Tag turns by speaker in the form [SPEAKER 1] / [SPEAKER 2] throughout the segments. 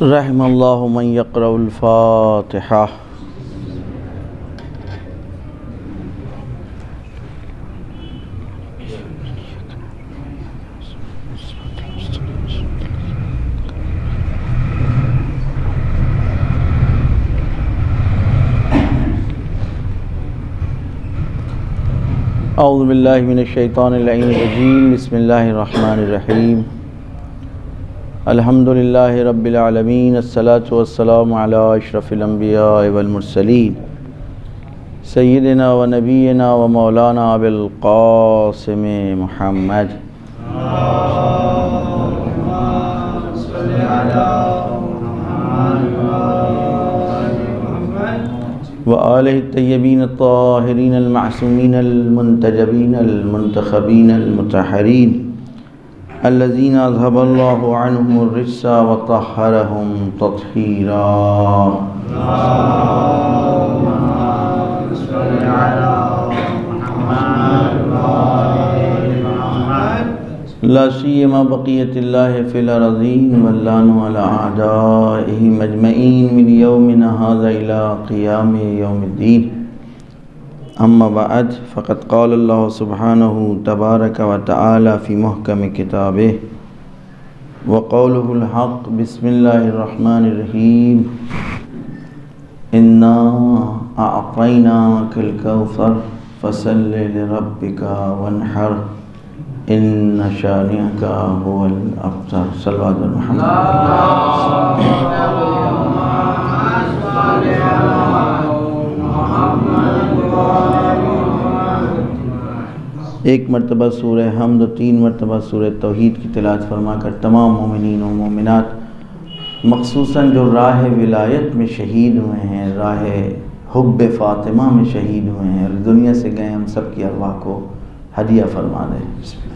[SPEAKER 1] رحم اللہ من یقرأ الفاتحہ۔ اعوذ باللہ من الشیطان اللعین الرجیم، بسم اللہ الرحمن الرحیم۔ الحمدللہ رب العالمین، الصلاۃ والسلام علی اشرف الانبیاء والمرسلین، سیدنا و نبینا و مولانا ابی القاسم محمد وآلہ الطیبین الطاہرین المعصومین المنتجبین المنتخبین المطہرین الذین اذھب اللہ عنہم الرجس وطہرہم تطہیرا۔ لا سیما بقیت اللہ فی الارضین واللعن علی اعدائہم اجمعین من یومنا ھذا الی قیام یوم الدین۔ اما بعد فقد قال اللہ سبحانہ تبارک و تعالی فی محکم کتابہ وقولہ الحق، بسم اللہ الرحمن الرحیم۔ انا اعطیناک الکوثر فصل لربک وانحر ان شانئک هو الابتر۔ صلوات محمد۔ ایک مرتبہ سورہ حمد و 3 مرتبہ سورہ توحید کی تلاوت فرما کر تمام مومنین و مومنات، مخصوصاً جو راہ ولایت میں شہید ہوئے ہیں، راہ حب فاطمہ میں شہید ہوئے ہیں اور دنیا سے گئے، ہم سب کی ارواح کو ہدیہ فرما دیں۔ بسم اللہ۔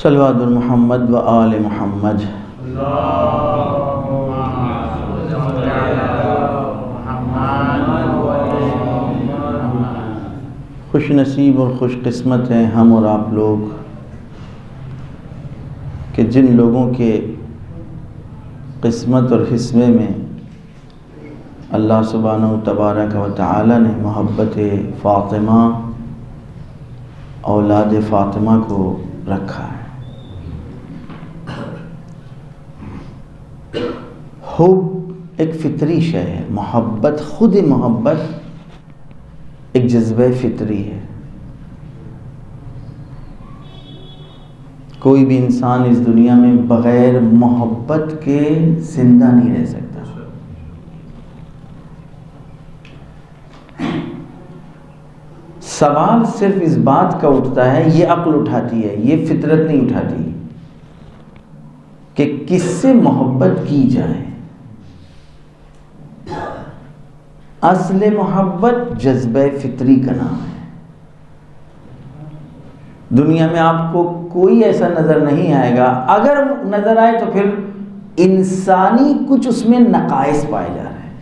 [SPEAKER 1] صلوات محمد و آل محمد۔ خوش نصیب اور خوش قسمت ہیں ہم اور آپ لوگ کہ جن لوگوں کے قسمت اور حصے میں اللہ سبحانہ تبارک و تعالی نے محبت فاطمہ، اولاد فاطمہ کو رکھا ہے۔ حب ایک فطری شے ہے، محبت، خود محبت ایک جذبہ فطری ہے۔ کوئی بھی انسان اس دنیا میں بغیر محبت کے زندہ نہیں رہ سکتا۔ سوال صرف اس بات کا اٹھتا ہے، یہ عقل اٹھاتی ہے، یہ فطرت نہیں اٹھاتی، کہ کس سے محبت کی جائے۔ اصل محبت جذبہ فطری کا نام ہے۔ دنیا میں آپ کو کوئی ایسا نظر نہیں آئے گا، اگر نظر آئے تو پھر انسانی کچھ اس میں نقائص پائے جا رہے ہیں۔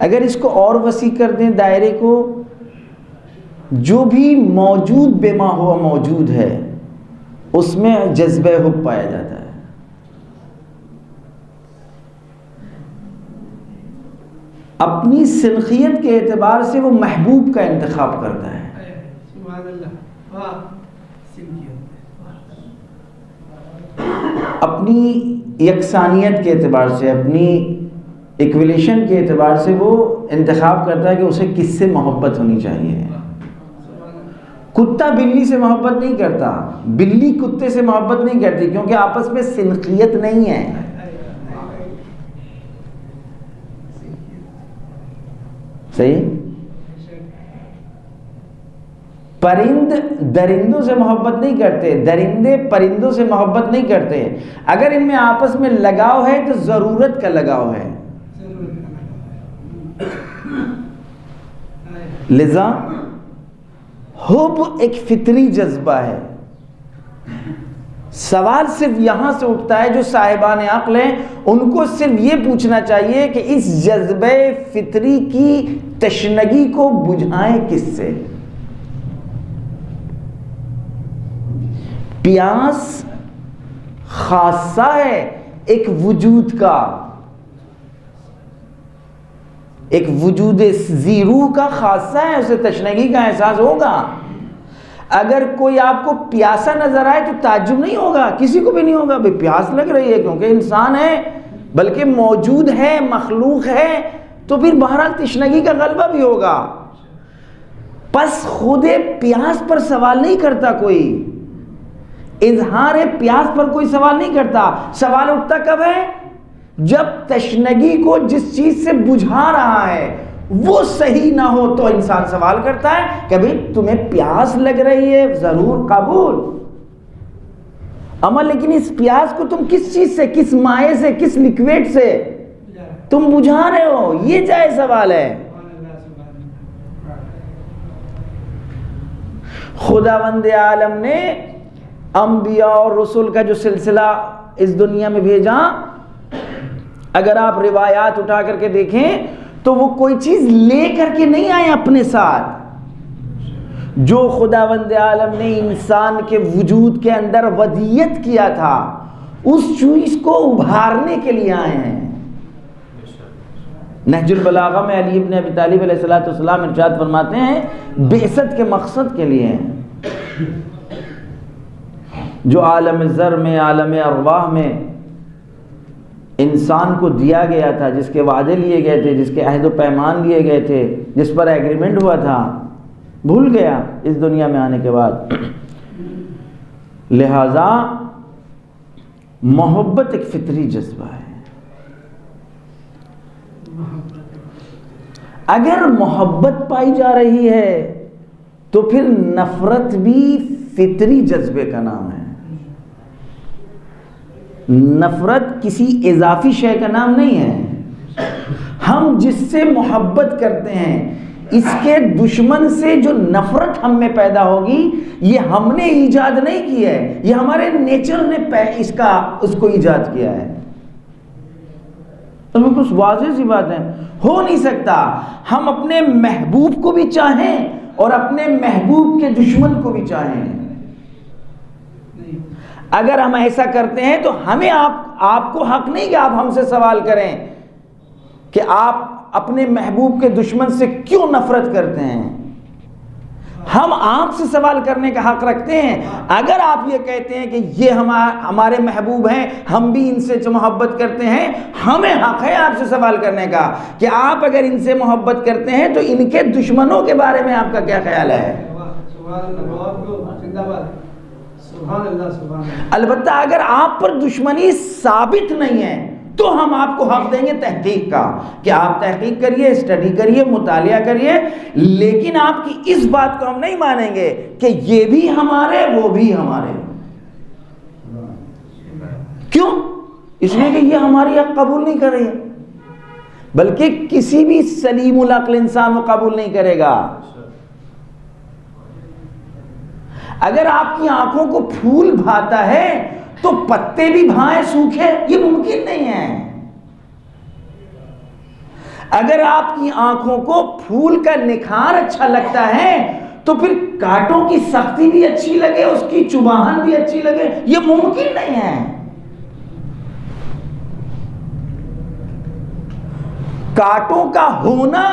[SPEAKER 1] اگر اس کو اور وسیع کر دیں دائرے کو، جو بھی موجود بے ما ہوا موجود ہے اس میں جذبہ حب پایا جاتا ہے۔ اپنی سنخیت کے اعتبار سے وہ محبوب کا انتخاب کرتا ہے۔ اپنی یکسانیت کے اعتبار سے، اپنی ایکولیشن کے اعتبار سے وہ انتخاب کرتا ہے کہ اسے کس سے محبت ہونی چاہیے۔ کتا بلی سے محبت نہیں کرتا، بلی کتے سے محبت نہیں کرتی، کیونکہ آپس میں سنخیت نہیں ہے۔ صحیح؟ پرند درندوں سے محبت نہیں کرتے، درندے پرندوں سے محبت نہیں کرتے. اگر ان میں آپس میں لگاؤ ہے تو ضرورت کا لگاؤ ہے. لذا حب ایک فطری جذبہ ہے. سوال صرف یہاں سے اٹھتا ہے جو صاحبان عقل ہیں، ان کو صرف یہ پوچھنا چاہیے کہ اس جذبہ فطری کی تشنگی کو بجھائیں کس سے؟ پیاس خاصہ ہے ایک وجود کا، ایک وجود ذی روح کا خاصہ ہے، اسے تشنگی کا احساس ہوگا. اگر کوئی آپ کو پیاسا نظر آئے تو تعجب نہیں ہوگا، کسی کو بھی نہیں ہوگا بھئی پیاس لگ رہی ہے، کیونکہ انسان ہے، بلکہ موجود ہے، مخلوق ہے، تو پھر بہرحال تشنگی کا غلبہ بھی ہوگا. پس خود پیاس پر سوال نہیں کرتا کوئی، اظہار پیاس پر کوئی سوال نہیں کرتا. سوال اٹھتا کب ہے؟ جب تشنگی کو جس چیز سے بجھا رہا ہے وہ صحیح نہ ہو تو انسان سوال کرتا ہے کہ بھئی تمہیں پیاس لگ رہی ہے، ضرور قبول. اما لیکن اس پیاس کو تم کس چیز سے، کس مائع سے، کس لیکویڈ سے تم بجھا رہے ہو، یہ جائز سوال ہے. خداوند عالم نے انبیاء اور رسول کا جو سلسلہ اس دنیا میں بھیجا، اگر آپ روایات اٹھا کر کے دیکھیں تو وہ کوئی چیز لے کر کے نہیں آئے اپنے ساتھ. جو خداوند عالم نے انسان کے وجود کے اندر ودیت کیا تھا اس چیز کو ابھارنے کے لیے آئے ہیں. نہج البلاغہ میں علی ابن ابی طالب علیہ السلام ارشاد فرماتے ہیں بعثت کے مقصد کے لیے ہیں. جو عالم ذر میں، عالم ارواح میں انسان کو دیا گیا تھا، جس کے وعدے لیے گئے تھے، جس کے عہد و پیمان لیے گئے تھے، جس پر ایگریمنٹ ہوا تھا، بھول گیا اس دنیا میں آنے کے بعد. لہذا محبت ایک فطری جذبہ ہے. اگر محبت پائی جا رہی ہے تو پھر نفرت بھی فطری جذبے کا نام ہے. نفرت کسی اضافی شے کا نام نہیں ہے. ہم جس سے محبت کرتے ہیں اس کے دشمن سے جو نفرت ہم میں پیدا ہوگی یہ ہم نے ایجاد نہیں کی ہے، یہ ہمارے نیچر نے اس کو ایجاد کیا ہے. تو بالکل واضح سی بات ہے، ہو نہیں سکتا ہم اپنے محبوب کو بھی چاہیں اور اپنے محبوب کے دشمن کو بھی چاہیں. اگر ہم ایسا کرتے ہیں تو ہمیں آپ کو حق نہیں کہ آپ ہم سے سوال کریں کہ آپ اپنے محبوب کے دشمن سے کیوں نفرت کرتے ہیں. ہم آپ سے سوال کرنے کا حق رکھتے ہیں. اگر آپ یہ کہتے ہیں کہ یہ ہمارے محبوب ہیں، ہم بھی ان سے جو محبت کرتے ہیں، ہمیں حق ہے آپ سے سوال کرنے کا کہ آپ اگر ان سے محبت کرتے ہیں تو ان کے دشمنوں کے بارے میں آپ کا کیا خیال ہے. البتہ اگر آپ پر دشمنی ثابت نہیں ہے تو ہم آپ کو حق دیں گے تحقیق کا کہ آپ تحقیق کریے، اسٹڈی کریے، مطالعہ کریے، لیکن آپ کی اس بات کو ہم نہیں مانیں گے کہ یہ بھی ہمارے وہ بھی ہمارے. کیوں؟ اس لیے کہ یہ ہماری حق قبول نہیں کر رہی ہے، بلکہ کسی بھی سلیم العقل انسان وہ قبول نہیں کرے گا. اگر آپ کی آنکھوں کو پھول بھاتا ہے تو پتے بھی بھائیں سوکھے، یہ ممکن نہیں ہے. اگر آپ کی آنکھوں کو پھول کا نکھار اچھا لگتا ہے تو پھر کانٹوں کی سختی بھی اچھی لگے، اس کی چباہن بھی اچھی لگے، یہ ممکن نہیں ہے. کانٹوں کا ہونا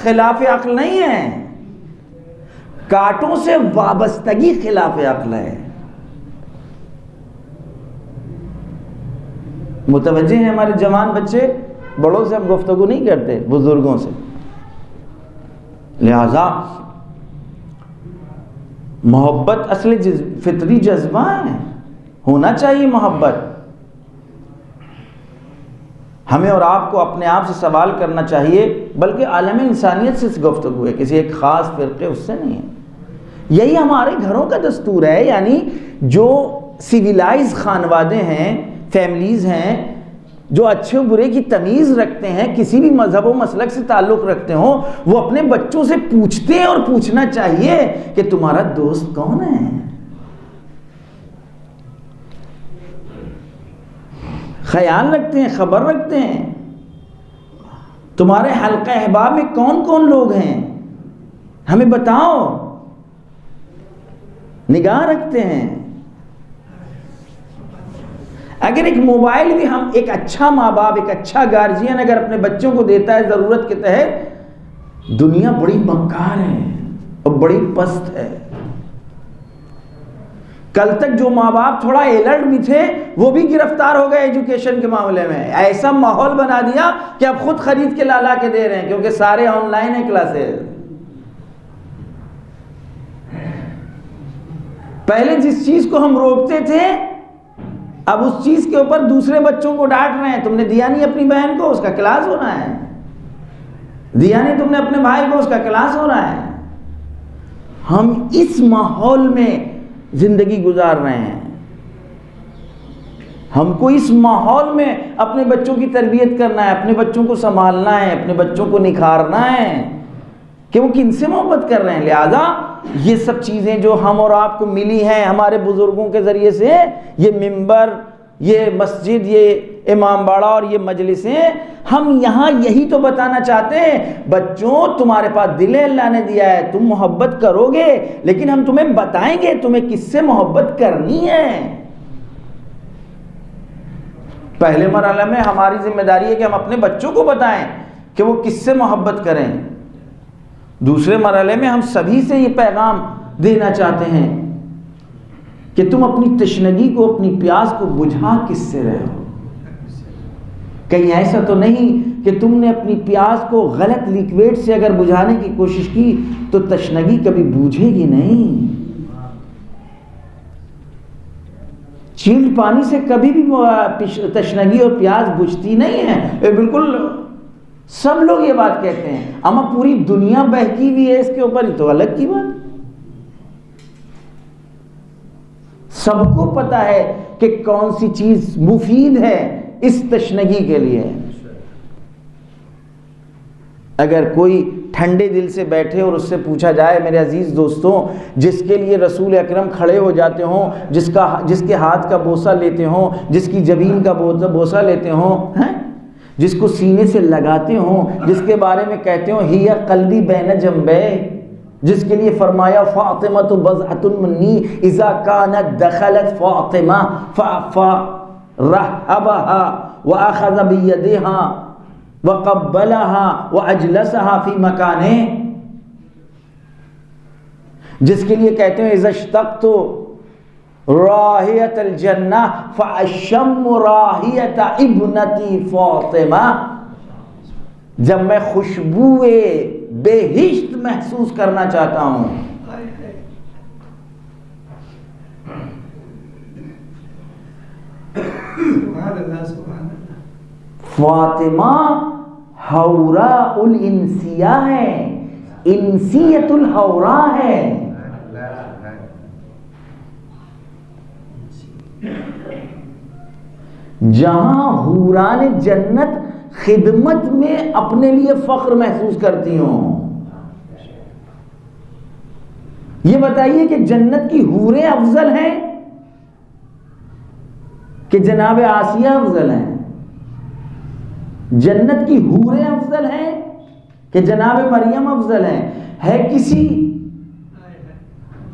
[SPEAKER 1] خلاف عقل نہیں ہے، کانٹوں سے وابستگی خلاف عقل ہے. متوجہ ہیں ہمارے جوان بچے؟ بڑوں سے ہم گفتگو نہیں کرتے، بزرگوں سے. لہذا محبت اصل فطری جذبہ ہے، ہونا چاہیے محبت. ہمیں اور آپ کو اپنے آپ سے سوال کرنا چاہیے، بلکہ عالم انسانیت سے گفتگو ہے، کسی ایک خاص فرقے اس سے نہیں ہے. یہی ہمارے گھروں کا دستور ہے. یعنی جو سیویلائز خانوادے ہیں، فیملیز ہیں، جو اچھے و برے کی تمیز رکھتے ہیں، کسی بھی مذہب و مسلک سے تعلق رکھتے ہوں، وہ اپنے بچوں سے پوچھتے ہیں اور پوچھنا چاہیے کہ تمہارا دوست کون ہے، خیال رکھتے ہیں، خبر رکھتے ہیں. تمہارے حلقہ احباب میں کون کون لوگ ہیں، ہمیں بتاؤ، نگاہ رکھتے ہیں. اگر ایک موبائل بھی ہم، ایک اچھا ماں باپ، ایک اچھا گارجین اگر اپنے بچوں کو دیتا ہے ضرورت کے تحت، دنیا بڑی مکار ہے اور بڑی پست ہے. کل تک جو ماں باپ تھوڑا الرٹ بھی تھے وہ بھی گرفتار ہو گئے ایجوکیشن کے معاملے میں. ایسا ماحول بنا دیا کہ اب خود خرید کے لا کے دے رہے ہیں، کیونکہ سارے آن لائن ہیں کلاسز. پہلے جس چیز کو ہم روکتے تھے اب اس چیز کے اوپر دوسرے بچوں کو ڈانٹ رہے ہیں. تم نے دیا نہیں اپنی بہن کو، اس کا کلاس ہو رہا ہے. دیا نہیں تم نے اپنے بھائی کو، اس کا کلاس ہو رہا ہے. ہم اس ماحول میں زندگی گزار رہے ہیں. ہم کو اس ماحول میں اپنے بچوں کی تربیت کرنا ہے، اپنے بچوں کو سنبھالنا ہے، اپنے بچوں کو نکھارنا ہے کہ وہ کن سے محبت کر رہے ہیں. لہذا یہ سب چیزیں جو ہم اور آپ کو ملی ہیں ہمارے بزرگوں کے ذریعے سے، یہ منبر، یہ مسجد، یہ امام باڑہ اور یہ مجلسیں، ہم یہاں یہی تو بتانا چاہتے ہیں، بچوں تمہارے پاس دل اللہ نے دیا ہے، تم محبت کرو گے، لیکن ہم تمہیں بتائیں گے تمہیں کس سے محبت کرنی ہے. پہلے مرحلے میں ہماری ذمہ داری ہے کہ ہم اپنے بچوں کو بتائیں کہ وہ کس سے محبت کریں. دوسرے مرحلے میں ہم سبھی سے یہ پیغام دینا چاہتے ہیں کہ تم اپنی تشنگی کو، اپنی پیاس کو بجھا کس سے رہے ہو. کہیں ایسا تو نہیں کہ تم نے اپنی پیاس کو غلط لیکویڈ سے اگر بجھانے کی کوشش کی تو تشنگی کبھی بوجھے گی نہیں. چیلڈ پانی سے کبھی بھی تشنگی اور پیاس بجھتی نہیں ہے. بالکل سب لوگ یہ بات کہتے ہیں، اما پوری دنیا بہکی ہوئی ہے اس کے اوپر، تو الگ کی بات. سب کو پتا ہے کہ کون سی چیز مفید ہے اس تشنگی کے لیے. اگر کوئی ٹھنڈے دل سے بیٹھے اور اس سے پوچھا جائے میرے عزیز دوستوں، جس کے لیے رسول اکرم کھڑے ہو جاتے ہوں، جس کے ہاتھ کا بوسہ لیتے ہوں، جس کی جبین کا بوسہ لیتے ہوں، جس کو سینے سے لگاتے ہوں، جس کے بارے میں کہتے ہوں ہی قلبی بین جنبے، جس کے لیے فرمایا فاطمہ بضعۃ منی اذا كانت دخلت فاطمہ فرحبها واخذ بيدها وقبلها واجلسها في مكانه، جس کے لیے کہتے ہیں اذا اشتقت راہیت الجنہ فاشم راہیت ابنتی فاطمہ، جب میں خوشبو بہشت محسوس کرنا چاہتا ہوں. فاطمہ حوراء الانسیہ ہے، انسیت الحوراء ہے. جہاں حوران جنت خدمت میں اپنے لیے فخر محسوس کرتی ہوں. یہ بتائیے کہ جنت کی حوریں افضل ہیں کہ جناب آسیہ افضل ہیں؟ جنت کی حوریں افضل ہیں کہ جناب مریم افضل ہیں؟ ہے کسی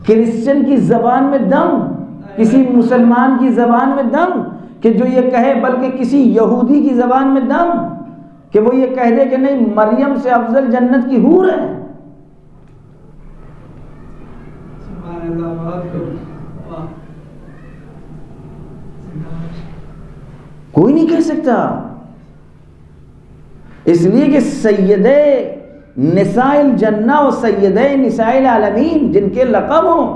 [SPEAKER 1] کرسچن کی زبان میں دم، کسی مسلمان کی زبان میں دم کہ جو یہ کہے، بلکہ کسی یہودی کی زبان میں دم کہ وہ یہ کہہ دے کہ نہیں مریم سے افضل جنت کی حور ہے؟ کوئی نہیں کہہ سکتا. اس لیے کہ سیدے نساء الجنہ و سیدے نساء العالمین جن کے لقب ہوں،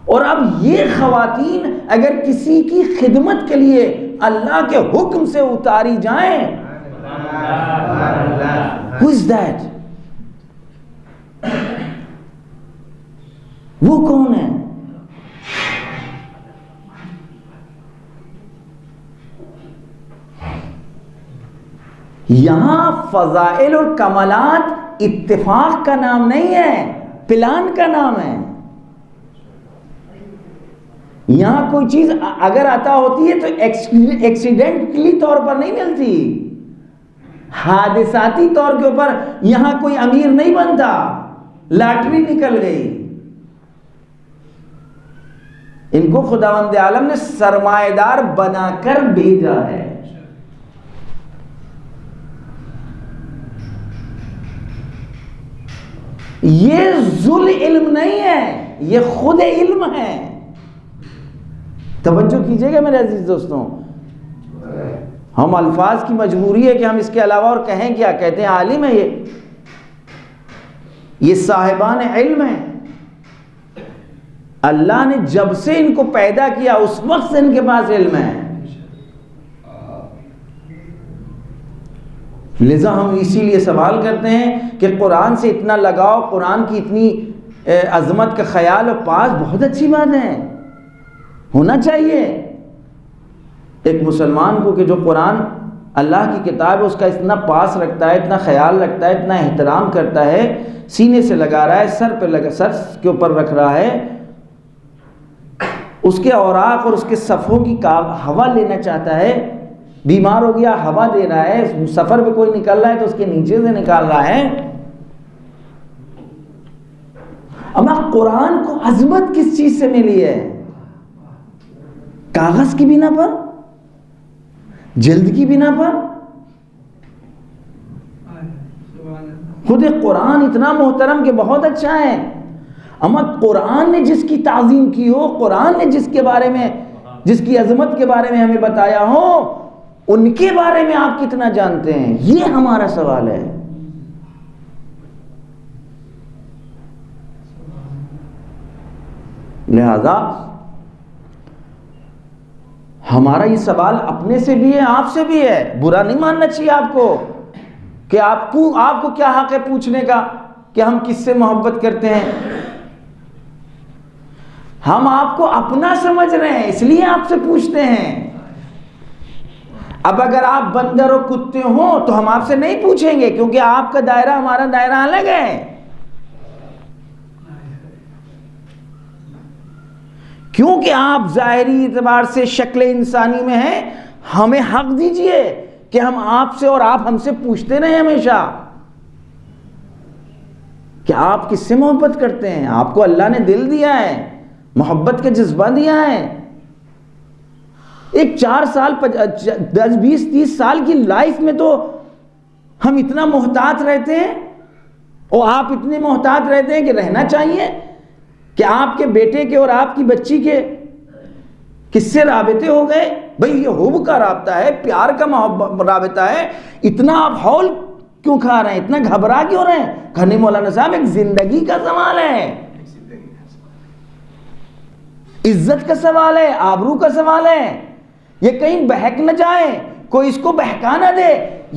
[SPEAKER 1] اور اب یہ خواتین اگر کسی کی خدمت کے لیے اللہ کے حکم سے اتاری جائیں، who is that؟ وہ کون ہے؟ یہاں فضائل اور کمالات اتفاق کا نام نہیں ہے، پلان کا نام ہے۔ یہاں کوئی چیز اگر عطا ہوتی ہے تو ایکسیڈنٹلی طور پر نہیں ملتی، حادثاتی طور کے اوپر یہاں کوئی امیر نہیں بنتا، لاٹری نکل گئی۔ ان کو خداوند عالم نے سرمایہ دار بنا کر بھیجا ہے۔ یہ ذل علم نہیں ہے، یہ خود علم ہے۔ توجہ کیجئے گا میرے عزیز دوستوں، ہم الفاظ کی مجبوری ہے کہ ہم اس کے علاوہ اور کہیں کیا؟ کہتے ہیں عالم ہے، یہ صاحبان علم ہیں۔ اللہ نے جب سے ان کو پیدا کیا اس وقت سے ان کے پاس علم ہے، لذا ہم اسی لیے سوال کرتے ہیں کہ قرآن سے اتنا لگاؤ، قرآن کی اتنی عظمت کا خیال و پاس بہت اچھی بات ہے، ہونا چاہیے ایک مسلمان کو کہ جو قرآن اللہ کی کتاب ہے اس کا اتنا پاس رکھتا ہے، اتنا خیال رکھتا ہے، اتنا احترام کرتا ہے، سینے سے لگا رہا ہے، سر کے اوپر رکھ رہا ہے، اس کے اوراق اور اس کے صفحوں کی ہوا لینا چاہتا ہے، بیمار ہو گیا ہوا دے رہا ہے، سفر پہ کوئی نکل رہا ہے تو اس کے نیچے سے نکال رہا ہے۔ اما قرآن کو عظمت کس چیز سے ملی ہے؟ کاغذ کی بنا پر، جلد کی بنا پر؟ خود قرآن اتنا محترم کہ بہت اچھا ہے، اما قرآن نے جس کی تعظیم کی ہو، قرآن نے جس کے بارے میں، جس کی عظمت کے بارے میں ہمیں بتایا ہو، ان کے بارے میں آپ کتنا جانتے ہیں؟ یہ ہمارا سوال ہے۔ لہذا ہمارا یہ سوال اپنے سے بھی ہے، آپ سے بھی ہے، برا نہیں ماننا چاہیے آپ کو کہ آپ کو کیا حق ہے پوچھنے کا کہ ہم کس سے محبت کرتے ہیں۔ ہم آپ کو اپنا سمجھ رہے ہیں اس لیے آپ سے پوچھتے ہیں۔ اب اگر آپ بندر و کتے ہوں تو ہم آپ سے نہیں پوچھیں گے، کیونکہ آپ کا دائرہ ہمارا دائرہ الگ ہے۔ کیونکہ آپ ظاہری اعتبار سے شکل انسانی میں ہیں، ہمیں حق دیجئے کہ ہم آپ سے اور آپ ہم سے پوچھتے رہیں ہمیشہ کہ آپ کس سے محبت کرتے ہیں۔ آپ کو اللہ نے دل دیا ہے، محبت کا جذبہ دیا ہے۔ ایک 4 سال 10 20 30 سال کی لائف میں تو ہم اتنا محتاط رہتے ہیں، اور آپ اتنے محتاط رہتے ہیں کہ رہنا چاہیے کہ آپ کے بیٹے کے اور آپ کی بچی کے کس سے رابطے ہو گئے۔ بھئی یہ حب کا رابطہ ہے، پیار کا رابطہ ہے، اتنا آپ ہول کیوں کھا رہے ہیں، اتنا گھبرا کیوں رہے ہیں؟ کہنے مولانا صاحب ایک زندگی کا سوال ہے، عزت کا سوال ہے، آبرو کا سوال ہے، یہ کہیں بہک نہ جائے، کوئی اس کو بہکا نہ دے۔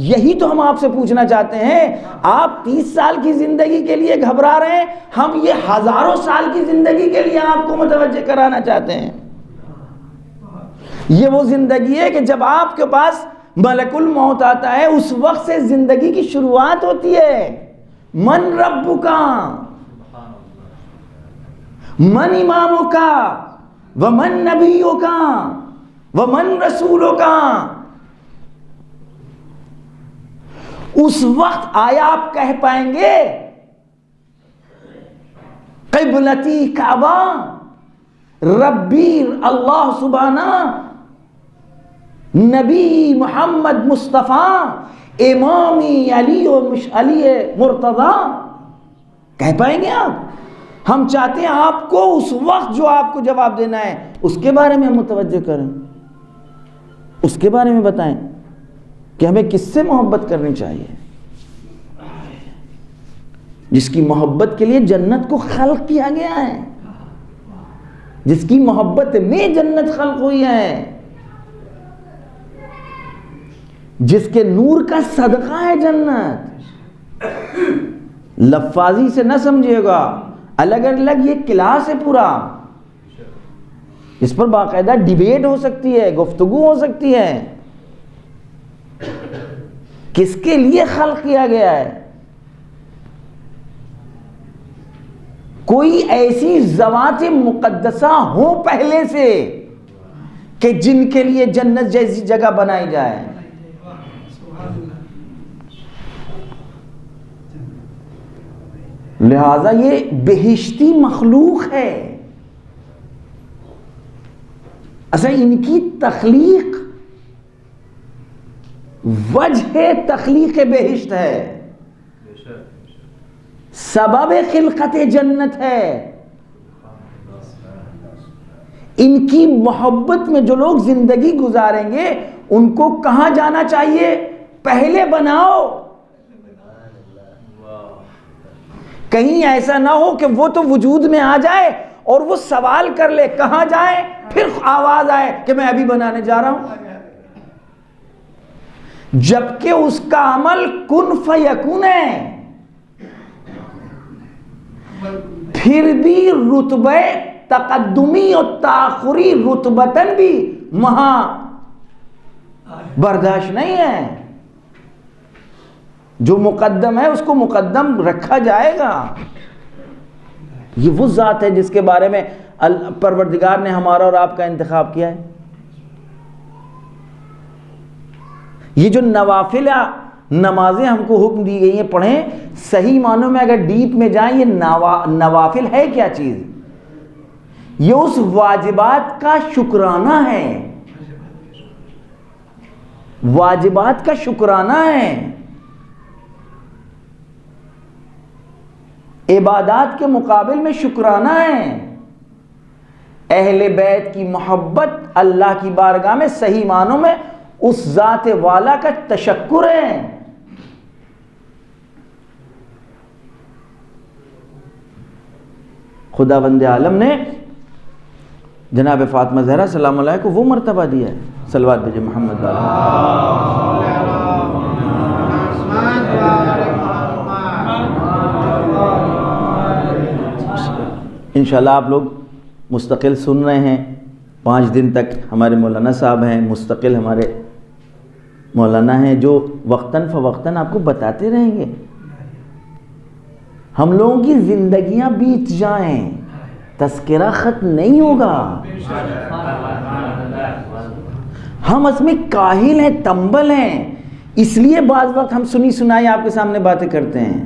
[SPEAKER 1] یہی تو ہم آپ سے پوچھنا چاہتے ہیں۔ آپ 30 سال کی زندگی کے لیے گھبرا رہے ہیں، ہم یہ ہزاروں سال کی زندگی کے لیے آپ کو متوجہ کرانا چاہتے ہیں۔ یہ وہ زندگی ہے کہ جب آپ کے پاس ملک الموت آتا ہے اس وقت سے زندگی کی شروعات ہوتی ہے۔ من ربک، من امامک، ومن نبیک، ومن رسولک۔ اس وقت آیا آپ کہہ پائیں گے قبلتی کعبہ، ربی اللہ سبحانہ، نبی محمد مصطفیٰ، امامی علی و علی مرتضی، کہہ پائیں گے آپ؟ ہم چاہتے ہیں آپ کو اس وقت جو آپ کو جواب دینا ہے اس کے بارے میں ہم متوجہ کریں، اس کے بارے میں بتائیں کہ ہمیں کس سے محبت کرنی چاہیے، جس کی محبت کے لیے جنت کو خلق کیا گیا ہے، جس کی محبت میں جنت خلق ہوئی ہے، جس کے نور کا صدقہ ہے جنت۔ لفاظی سے نہ سمجھیے گا، الگ الگ یہ کلاس ہے پورا، اس پر باقاعدہ ڈیبیٹ ہو سکتی ہے، گفتگو ہو سکتی ہے. کس کے لیے خلق کیا گیا ہے؟ کوئی ایسی ذوات مقدسہ ہو پہلے سے کہ جن کے لیے جنت جیسی جگہ بنائی جائے. لہذا یہ بہشتی مخلوق ہے. اصل ان کی تخلیق وجہ تخلیق بہشت ہے، سبب خلقت جنت ہے. ان کی محبت میں جو لوگ زندگی گزاریں گے ان کو کہاں جانا چاہیے؟ پہلے بناؤ. کہیں ایسا نہ ہو کہ وہ تو وجود میں آ جائے اور وہ سوال کر لے کہاں جائے، پھر آواز آئے کہ میں ابھی بنانے جا رہا ہوں، جبکہ اس کا عمل کن فیکون ہے. پھر بھی رتبہ تقدمی اور تاخری رتبتاً بھی وہاں برداشت نہیں ہے. جو مقدم ہے اس کو مقدم رکھا جائے گا. یہ وہ ذات ہے جس کے بارے میں پروردگار نے ہمارا اور آپ کا انتخاب کیا ہے. یہ جو نوافل نمازیں ہم کو حکم دی گئی ہیں پڑھیں، صحیح معنوں میں اگر ڈیپ میں جائیں یہ نوافل ہے کیا چیز؟ یہ اس واجبات کا شکرانہ ہے، واجبات کا شکرانہ ہے، عبادات کے مقابل میں شکرانہ ہے. اہل بیت کی محبت اللہ کی بارگاہ میں صحیح معنوں میں اس ذات والا کا تشکر ہے. خداوند عالم نے جناب فاطمہ زہرا سلام علیہ کو وہ مرتبہ دیا ہے. صلوات بھیجے محمد انشاءاللہ. آپ لوگ مستقل سن رہے ہیں، 5 دن تک ہمارے مولانا صاحب ہیں، مستقل ہمارے مولانا ہیں جو وقتاً فوقتاً آپ کو بتاتے رہیں گے. ہم لوگوں کی زندگیاں بیت جائیں، تذکرہ ختم نہیں ہوگا. ہم اس میں کاہل ہیں، تنبل ہیں، اس لیے بعض وقت ہم سنی سنائی آپ کے سامنے باتیں کرتے ہیں.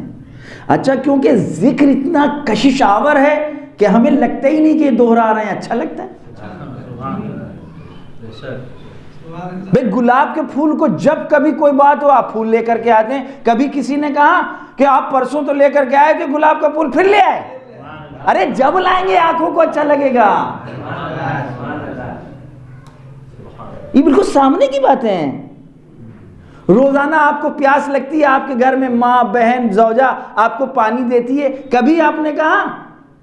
[SPEAKER 1] اچھا کیونکہ ذکر اتنا کشش آور ہے کہ ہمیں لگتا ہی نہیں کہ یہ دوہرا رہے ہیں. اچھا لگتا ہے. بھئی گلاب کے پھول کو جب کبھی کوئی بات ہو آپ پھول لے کر کے آتے ہیں. کبھی کسی نے کہا کہ آپ پرسوں تو لے کر کے آئے تھے گلاب کا پھول پھر لے آئے؟ ارے جب لائیں گے آنکھوں کو اچھا لگے گا. یہ بالکل سامنے کی باتیں ہیں. روزانہ آپ کو پیاس لگتی ہے، آپ کے گھر میں ماں بہن زوجہ آپ کو پانی دیتی ہے، کبھی آپ نے کہا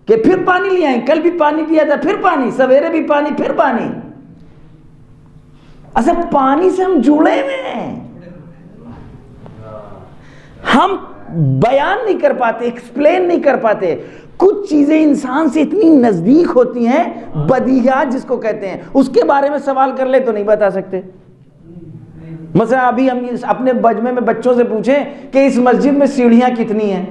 [SPEAKER 1] کہ پھر پانی لے آئیں؟ کل بھی پانی دیا تھا پھر پانی، سویرے بھی پانی پھر پانی. اصل پانی سے ہم جڑے ہوئے ہیں، ہم بیان نہیں کر پاتے، ایکسپلین نہیں کر پاتے. کچھ چیزیں انسان سے اتنی نزدیک ہوتی ہیں، بدیہیات جس کو کہتے ہیں، اس کے بارے میں سوال کر لے تو نہیں بتا سکتے. مثلا ابھی ہم اپنے بجمے میں بچوں سے پوچھیں کہ اس مسجد میں سیڑھیاں کتنی ہیں،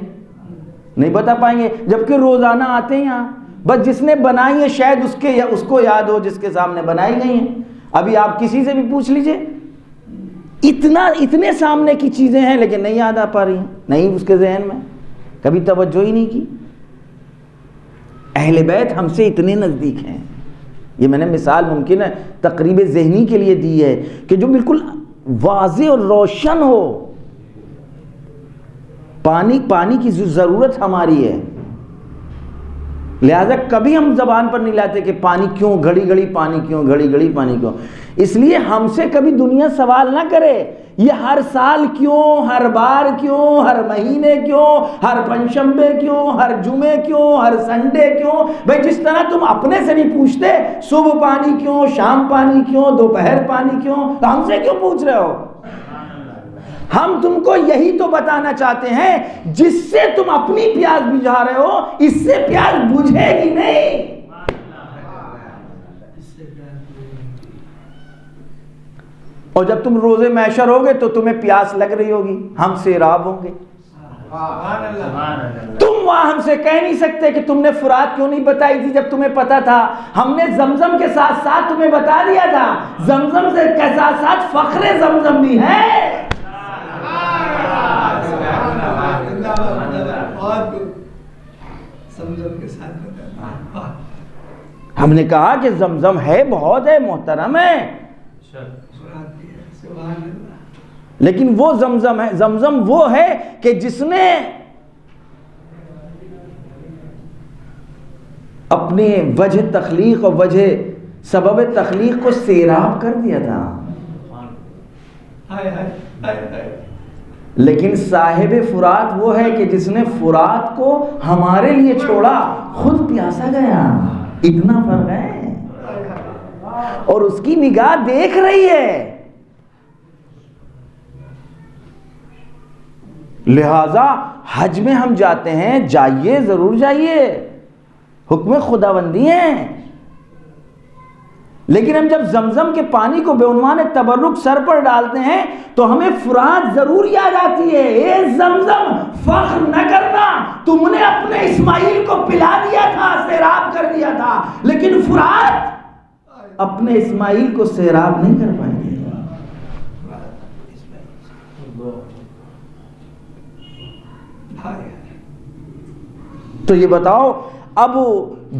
[SPEAKER 1] نہیں بتا پائیں گے، جبکہ روزانہ آتے ہیں یہاں. بس جس نے بنائی ہے شاید اس کو یاد ہو جس کے سامنے بنائی گئی ہیں. ابھی آپ کسی سے بھی پوچھ لیجئے، اتنے سامنے کی چیزیں ہیں لیکن نہیں یاد آ پا رہی ہیں، نہیں اس کے ذہن میں، کبھی توجہ ہی نہیں کی. اہل بیت ہم سے اتنے نزدیک ہیں. یہ میں نے مثال ممکن ہے تقریب ذہنی کے لیے دی ہے کہ جو بالکل واضح اور روشن ہو. پانی کی ضرورت ہماری ہے، لہذا کبھی ہم زبان پر نہیں لاتے کہ پانی کیوں، گھڑی گھڑی پانی کیوں، گھڑی گھڑی پانی کیوں. اس لیے ہم سے کبھی دنیا سوال نہ کرے یہ ہر سال کیوں، ہر بار کیوں، ہر مہینے کیوں، ہر پنجشنبے کیوں، ہر جمعے کیوں، ہر سنڈے کیوں. بھئی جس طرح تم اپنے سے نہیں پوچھتے صبح پانی کیوں، شام پانی کیوں، دوپہر پانی کیوں، تو ہم سے کیوں پوچھ رہے ہو؟ ہم تم کو یہی تو بتانا چاہتے ہیں، جس سے تم اپنی پیاس بجھا رہے ہو اس سے پیاس بجھے گی نہیں۔ اور جب تم روزے محشر ہوگے تو تمہیں پیاس لگ رہی ہوگی، ہم سیراب ہوں گے۔ تم وہاں ہم سے کہہ نہیں سکتے کہ تم نے فرات کیوں نہیں بتائی تھی جب تمہیں پتا تھا، ہم نے زمزم کے ساتھ ساتھ تمہیں بتا دیا تھا، زمزم سے کے ساتھ ساتھ فخر زمزم بھی ہے۔ ہم نے کہا کہ زمزم ہے، بہت ہے، محترم ہے، لیکن وہ زمزم ہے، زمزم وہ ہے کہ جس نے اپنے وجہ تخلیق اور وجہ سبب تخلیق کو سیراب کر دیا تھا۔ لیکن صاحب فرات وہ ہے کہ جس نے فرات کو ہمارے لیے چھوڑا، خود پیاسا گیا۔ اتنا فرق ہے، اور اس کی نگاہ دیکھ رہی ہے۔ لہذا حج میں ہم جاتے ہیں، جائیے، ضرور جائیے، حکم خداوندی ہیں، لیکن ہم جب زمزم کے پانی کو بے عنوان تبرک سر پر ڈالتے ہیں تو ہمیں فرات ضرور یاد آتی ہے۔ اے زمزم، فخر نہ کرنا، تم نے اپنے اسماعیل کو پلا دیا تھا، سیراب کر دیا تھا، لیکن فرات اپنے اسماعیل کو سیراب نہیں کر پائیں گے۔ تو یہ بتاؤ، اب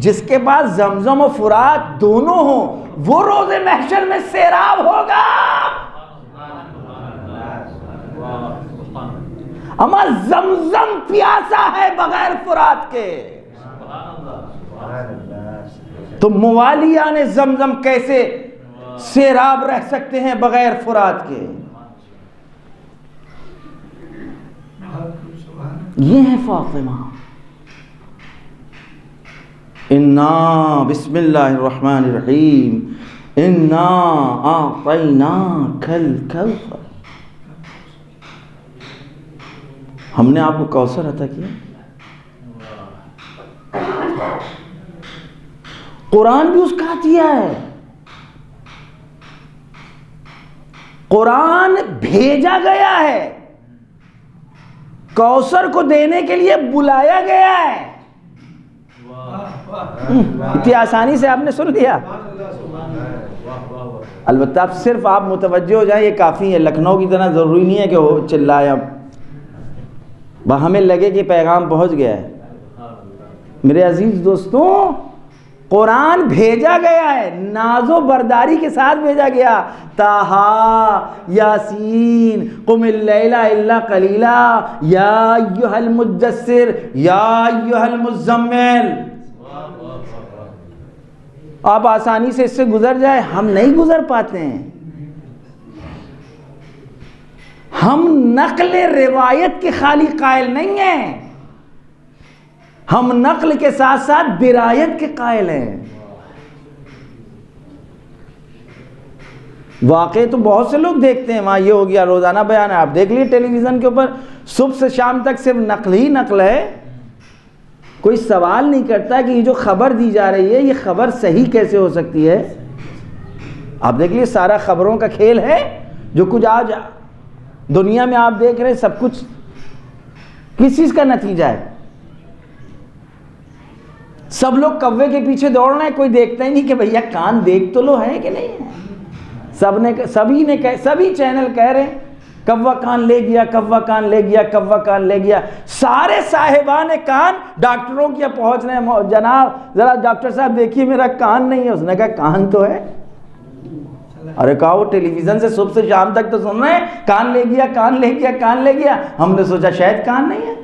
[SPEAKER 1] جس کے پاس زمزم و فرات دونوں ہوں وہ روز محشر میں سیراب ہوگا، اما زمزم پیاسا ہے بغیر فرات کے۔ تو موالیان زمزم کیسے سیراب رہ سکتے ہیں بغیر فرات کے؟ یہ ہے فاطمہ۔ انا بسم اللہ الرحمن الرحیم انا اعطیناک الکوثر، ہم نے آپ کو کوثر عطا کیا۔ قرآن بھی اس کا عطیہ ہے، قرآن بھیجا گیا ہے، کوثر کو دینے کے لیے بلایا گیا ہے۔ اتنی آسانی سے آپ نے سن لیا۔ البتہ اب صرف آپ متوجہ ہو جائیں، یہ کافی ہے، لکھنؤ کی طرح ضروری نہیں ہے کہ وہ چلائے، اب ہمیں لگے کہ پیغام پہنچ گیا ہے۔ میرے عزیز دوستوں، قرآن بھیجا گیا ہے، ناز و برداری کے ساتھ بھیجا گیا۔ طٰہٰ، یاسین، قم اللیل الا قلیلا، یا ایھا المدثر، یا ایھا المزمل۔ آپ آسانی سے اس سے گزر جائے، ہم نہیں گزر پاتے ہیں۔ ہم نقل روایت کے خالی قائل نہیں ہیں، ہم نقل کے ساتھ ساتھ درایت کے قائل ہیں۔ واقعی تو بہت سے لوگ دیکھتے ہیں، وہاں یہ ہو گیا، روزانہ بیان ہے، آپ دیکھ لیے ٹیلی ویژن کے اوپر صبح سے شام تک صرف نقل ہی نقل ہے۔ کوئی سوال نہیں کرتا کہ یہ جو خبر دی جا رہی ہے یہ خبر صحیح کیسے ہو سکتی ہے۔ آپ دیکھ لیے، سارا خبروں کا کھیل ہے۔ جو کچھ آج دنیا میں آپ دیکھ رہے ہیں سب کچھ کس چیز کا نتیجہ ہے؟ سب لوگ کوے کے پیچھے دوڑ رہے ہیں، کوئی دیکھتا ہی نہیں کہ بھیا کان دیکھ تو لو ہے کہ نہیں ہے۔ سبھی چینل کہہ رہے ہیں کوا کان لے گیا، کوا کان لے گیا، کوا کان لے گیا۔ سارے صاحبان کان ڈاکٹروں کی پہنچ رہے ہیں، جناب ذرا ڈاکٹر صاحب دیکھیے میرا کان نہیں ہے۔ اس نے کہا کان تو ہے۔ ارے کہا وہ ٹیلی ویژن سے صبح سے شام تک تو سن رہے ہیں کان لے گیا، کان لے گیا، کان لے گیا۔ ہم نے سوچا شاید کان نہیں ہے۔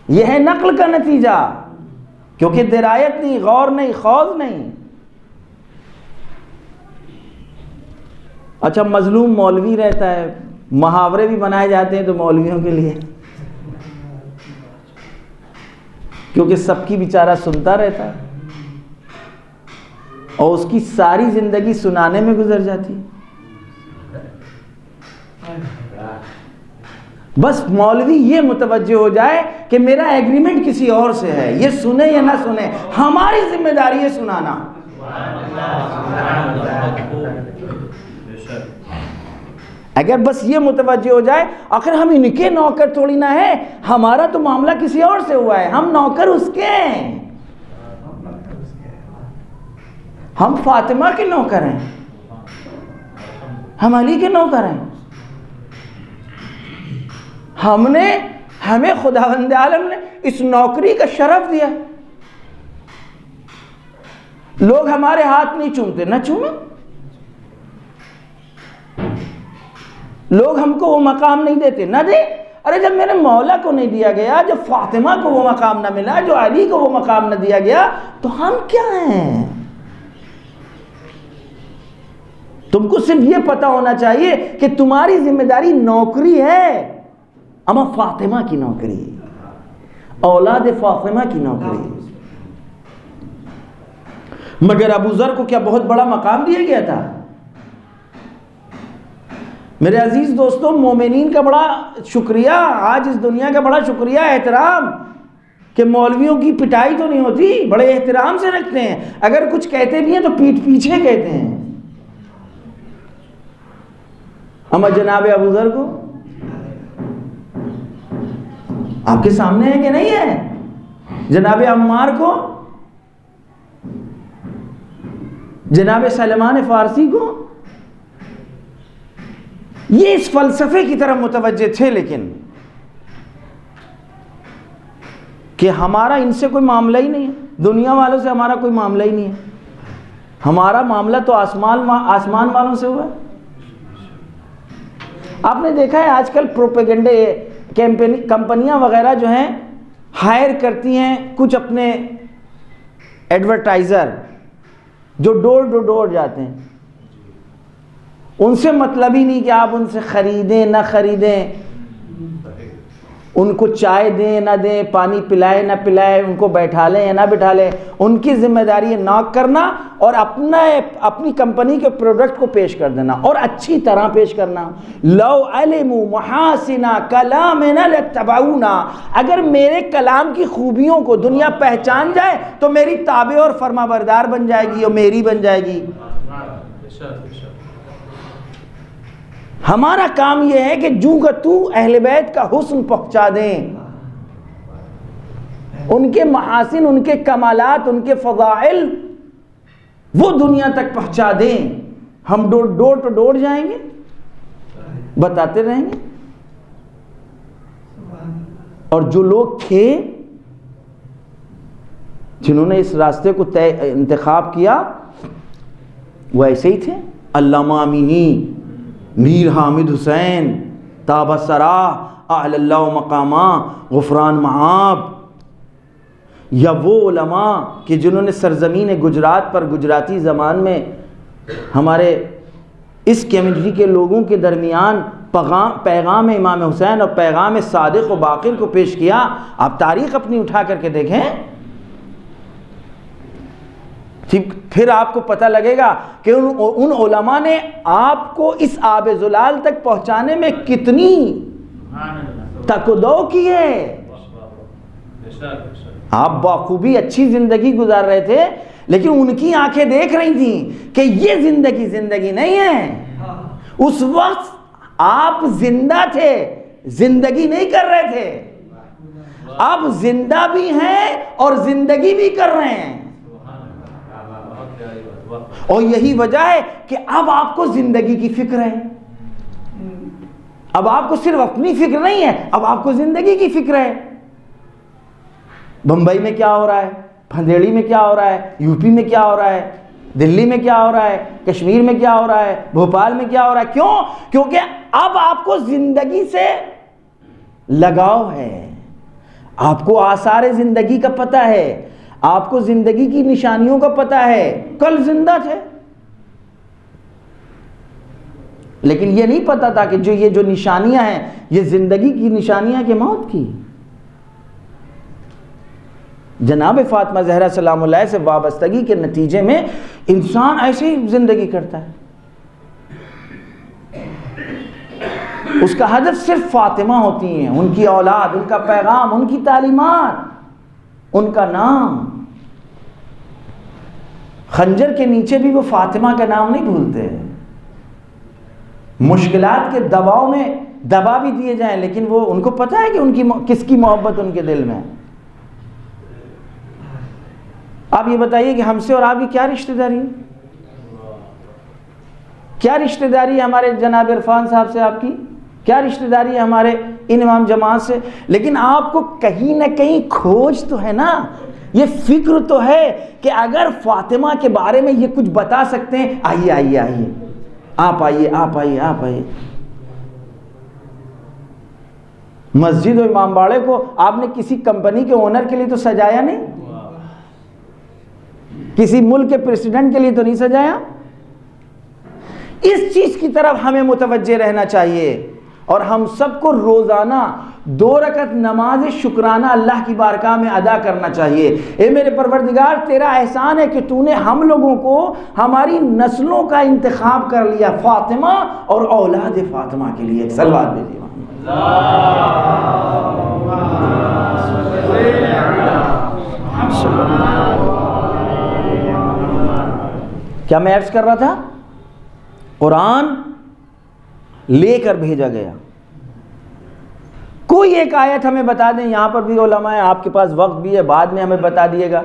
[SPEAKER 1] یہ ہے نقل کا نتیجہ، کیونکہ درایت نہیں، غور نہیں، خوض نہیں۔ اچھا، مظلوم مولوی رہتا ہے، محاورے بھی بنائے جاتے ہیں تو مولویوں کے لیے، کیونکہ سب کی بیچارہ سنتا رہتا ہے اور اس کی ساری زندگی سنانے میں گزر جاتی ہے۔ بس مولوی یہ متوجہ ہو جائے کہ میرا ایگریمنٹ کسی اور سے ہے، یہ سنے یا نہ سنے، ہماری ذمہ داری ہے سنانا۔ اگر بس یہ متوجہ ہو جائے، آخر ہم ان کے نوکر تھوڑی نہ ہے، ہمارا تو معاملہ کسی اور سے ہوا ہے، ہم نوکر اس کے ہیں، ہم فاطمہ کے نوکر ہیں، ہم علی کے نوکر ہیں، ہمیں خداوند عالم نے اس نوکری کا شرف دیا۔ لوگ ہمارے ہاتھ نہیں چومتے، نہ چومیں، لوگ ہم کو وہ مقام نہیں دیتے، نہ دے۔ ارے جب میرے مولا کو نہیں دیا گیا، جب فاطمہ کو وہ مقام نہ ملا، جو علی کو وہ مقام نہ دیا گیا، تو ہم کیا ہیں؟ تم کو صرف یہ پتا ہونا چاہیے کہ تمہاری ذمہ داری نوکری ہے، اما فاطمہ کی نوکری، اولاد فاطمہ کی نوکری۔ مگر ابو ذر کو کیا بہت بڑا مقام دیا گیا تھا؟ میرے عزیز دوستوں، مومنین کا بڑا شکریہ، آج اس دنیا کا بڑا شکریہ، احترام، کہ مولویوں کی پٹائی تو نہیں ہوتی، بڑے احترام سے رکھتے ہیں، اگر کچھ کہتے بھی ہیں تو پیٹھ پیچھے کہتے ہیں۔ اما جناب ابو ذر کو آپ کے سامنے ہے کہ نہیں ہے؟ جناب عمار کو، جناب سلمان فارسی کو، یہ اس فلسفے کی طرف متوجہ تھے، لیکن کہ ہمارا ان سے کوئی معاملہ ہی نہیں ہے، دنیا والوں سے ہمارا کوئی معاملہ ہی نہیں ہے، ہمارا معاملہ تو آسمان والوں سے ہوا ہے۔ آپ نے دیکھا ہے آج کل پروپیگنڈے کمپنیاں وغیرہ جو ہیں ہائر کرتی ہیں کچھ اپنے ایڈورٹائزر جو ڈور ٹو ڈور جاتے ہیں، ان سے مطلب ہی نہیں کہ آپ ان سے خریدیں نہ خریدیں، ان کو چائے دیں نہ دیں، پانی پلائے نہ پلائے، ان کو بیٹھا لیں یا نہ بٹھا لیں، ان کی ذمہ داری ہے ناک کرنا اور اپنی کمپنی کے پروڈکٹ کو پیش کر دینا، اور اچھی طرح پیش کرنا۔ لو علموا محاسن کلامنا لاتبعونا، اگر میرے کلام کی خوبیوں کو دنیا پہچان جائے تو میری تابع اور فرما بردار بن جائے گی اور میری بن جائے گی۔ ہمارا کام یہ ہے کہ جو کہ تو اہل بیت کا حسن پہنچا دیں، ان کے محاسن، ان کے کمالات، ان کے فضائل وہ دنیا تک پہنچا دیں۔ ہم ڈور ٹو ڈور جائیں گے، بتاتے رہیں گے، اور جو لوگ تھے جنہوں نے اس راستے کو انتخاب کیا وہ ایسے ہی تھے۔ علامہ امینی، میر حامد حسین، تابہ سراہ، اعلی اللہ مقامہ، غفران معاب، یا وہ علماء کہ جنہوں نے سرزمین گجرات پر گجراتی زبان میں ہمارے اس کمیونٹی کے لوگوں کے درمیان پیغام امام حسین اور پیغام صادق و باقر کو پیش کیا۔ آپ تاریخ اپنی اٹھا کر کے دیکھیں، پھر آپ کو پتہ لگے گا کہ ان علماء نے آپ کو اس آب زلال تک پہنچانے میں کتنی تکدو کی ہے۔ آپ بخوبی اچھی زندگی گزار رہے تھے، لیکن ان کی آنکھیں دیکھ رہی تھیں کہ یہ زندگی نہیں ہے۔ اس وقت آپ زندہ تھے، زندگی نہیں کر رہے تھے، آپ زندہ بھی ہیں اور زندگی بھی کر رہے ہیں، اور یہی وجہ ہے کہ اب آپ کو زندگی کی فکر ہے، اب آپ کو صرف اپنی فکر نہیں ہے، اب آپ کو زندگی کی فکر ہے۔ بمبئی میں کیا ہو رہا ہے، پھندیڑی میں کیا ہو رہا ہے، یو پی میں کیا ہو رہا ہے، دلی میں کیا ہو رہا ہے، کشمیر میں کیا ہو رہا ہے، بھوپال میں کیا ہو رہا ہے، کیوں؟ کیونکہ اب آپ کو زندگی سے لگاؤ ہے، آپ کو آثار زندگی کا پتہ ہے، آپ کو زندگی کی نشانیوں کا پتہ ہے۔ کل زندہ تھے لیکن یہ نہیں پتا تھا کہ یہ جو نشانیاں ہیں یہ زندگی کی نشانیاں کہ موت کی۔ جناب فاطمہ زہرا سلام اللہ سے وابستگی کے نتیجے میں انسان ایسے ہی زندگی کرتا ہے۔ اس کا ہدف صرف فاطمہ ہوتی ہیں، ان کی اولاد، ان کا پیغام، ان کی تعلیمات، ان کا نام۔ خنجر کے نیچے بھی وہ فاطمہ کا نام نہیں بھولتے۔ مشکلات کے دباؤ میں دبا بھی دیے جائیں لیکن وہ ان کو پتہ ہے کہ ان کی کس کی محبت ان کے دل میں۔ آپ یہ بتائیے کہ ہم سے اور آپ کی کیا رشتہ داری ہے؟ کیا رشتہ داری ہے ہمارے جناب عرفان صاحب سے آپ کی؟ کیا رشتہ داری ہے ہمارے ان امام جماعت سے؟ لیکن آپ کو کہیں نہ کہیں کھوج تو ہے نا، یہ فکر تو ہے کہ اگر فاطمہ کے بارے میں یہ کچھ بتا سکتے ہیں، آئیے آئیے آئیے، آپ آئیے آپ آئیے آپ آئیے۔ مسجد و امام باڑے کو آپ نے کسی کمپنی کے اونر کے لیے تو سجایا نہیں، کسی ملک کے پریزیڈنٹ کے لیے تو نہیں سجایا۔ اس چیز کی طرف ہمیں متوجہ رہنا چاہیے، اور ہم سب کو روزانہ 2 رکعت نماز شکرانہ اللہ کی بارگاہ میں ادا کرنا چاہیے۔ اے میرے پروردگار، تیرا احسان ہے کہ تو نے ہم لوگوں کو ہماری نسلوں کا انتخاب کر لیا، فاطمہ اور اولاد فاطمہ کے لیے۔ صلوات بھیجیے۔ کیا میں عرض کر رہا تھا؟ قرآن لے کر بھیجا گیا۔ کوئی ایک آیت ہمیں بتا دیں، یہاں پر بھی علماء ہیں، آپ کے پاس وقت بھی ہے، بعد میں ہمیں بتا دیے گا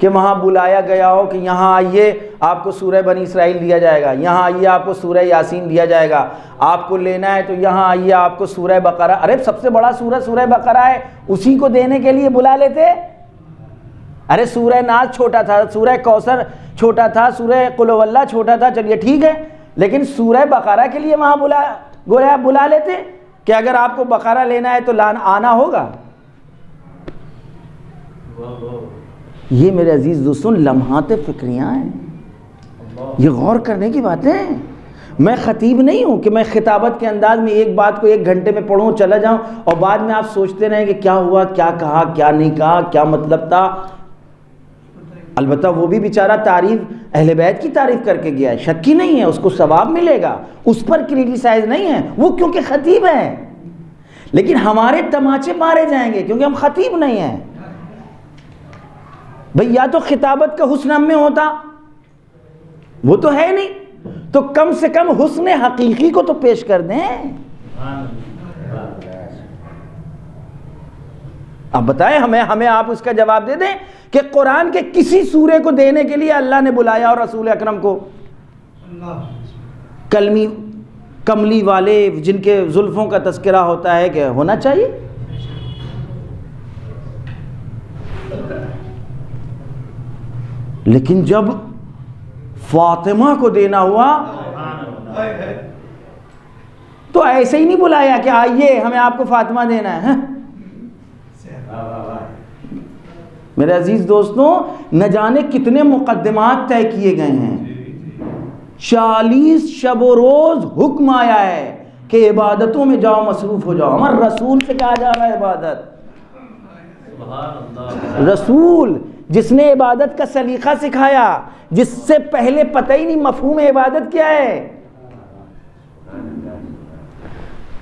[SPEAKER 1] کہ وہاں بلایا گیا ہو کہ یہاں آئیے آپ کو سورہ بنی اسرائیل دیا جائے گا، یہاں آئیے آپ کو سورہ یاسین دیا جائے گا، آپ کو لینا ہے تو یہاں آئیے آپ کو سورہ بقرہ۔ ارے سب سے بڑا سورہ بقرہ ہے، اسی کو دینے کے لیے بلا لیتے۔ ارے سورہ ناز چھوٹا تھا، سورہ کوثر چھوٹا تھا، سورہ قل هو اللہ چھوٹا تھا، چلیے ٹھیک ہے، لیکن سورہ بقرہ کے لیے وہاں گویا بلا لیتے کہ اگر آپ کو بقرہ لینا ہے تو آنا ہوگا۔ یہ میرے عزیز دوستوں لمحات فکریاں ہیں، یہ غور کرنے کی باتیں ہیں۔ میں خطیب نہیں ہوں کہ میں خطابت کے انداز میں ایک بات کو 1 گھنٹے میں پڑھوں چلا جاؤں اور بعد میں آپ سوچتے رہیں کہ کیا ہوا، کیا کہا، کیا نہیں کہا، کیا مطلب تھا۔ البتہ وہ بھی بیچارہ تعریف اہل بیت کی تعریف کر کے گیا ہے، شک ہی نہیں ہے، اس کو ثواب ملے گا، اس پر کریٹیسائز نہیں ہے، وہ کیونکہ خطیب ہے۔ لیکن ہمارے تماچے مارے جائیں گے کیونکہ ہم خطیب نہیں ہیں۔ بھئی یا تو خطابت کا حسن ہم میں ہوتا، وہ تو ہے نہیں، تو کم سے کم حسن حقیقی کو تو پیش کر دیں۔ اب بتائیں ہمیں آپ اس کا جواب دے دیں کہ قرآن کے کسی سورے کو دینے کے لیے اللہ نے بلایا اور رسول اکرم کو کملی والے جن کے زلفوں کا تذکرہ ہوتا ہے کہ ہونا چاہیے؟ لیکن جب فاطمہ کو دینا ہوا تو ایسے ہی نہیں بلایا کہ آئیے ہمیں آپ کو فاطمہ دینا ہے۔ میرے عزیز دوستوں، نہ جانے کتنے مقدمات طے کیے گئے ہیں، 40 شب و روز حکم آیا ہے کہ عبادتوں میں جاؤ، مصروف ہو جاؤ۔ ہمارے رسول سے کہا جا رہا ہے عبادت، رسول جس نے عبادت کا سلیقہ سکھایا، جس سے پہلے پتہ ہی نہیں مفہوم عبادت کیا ہے۔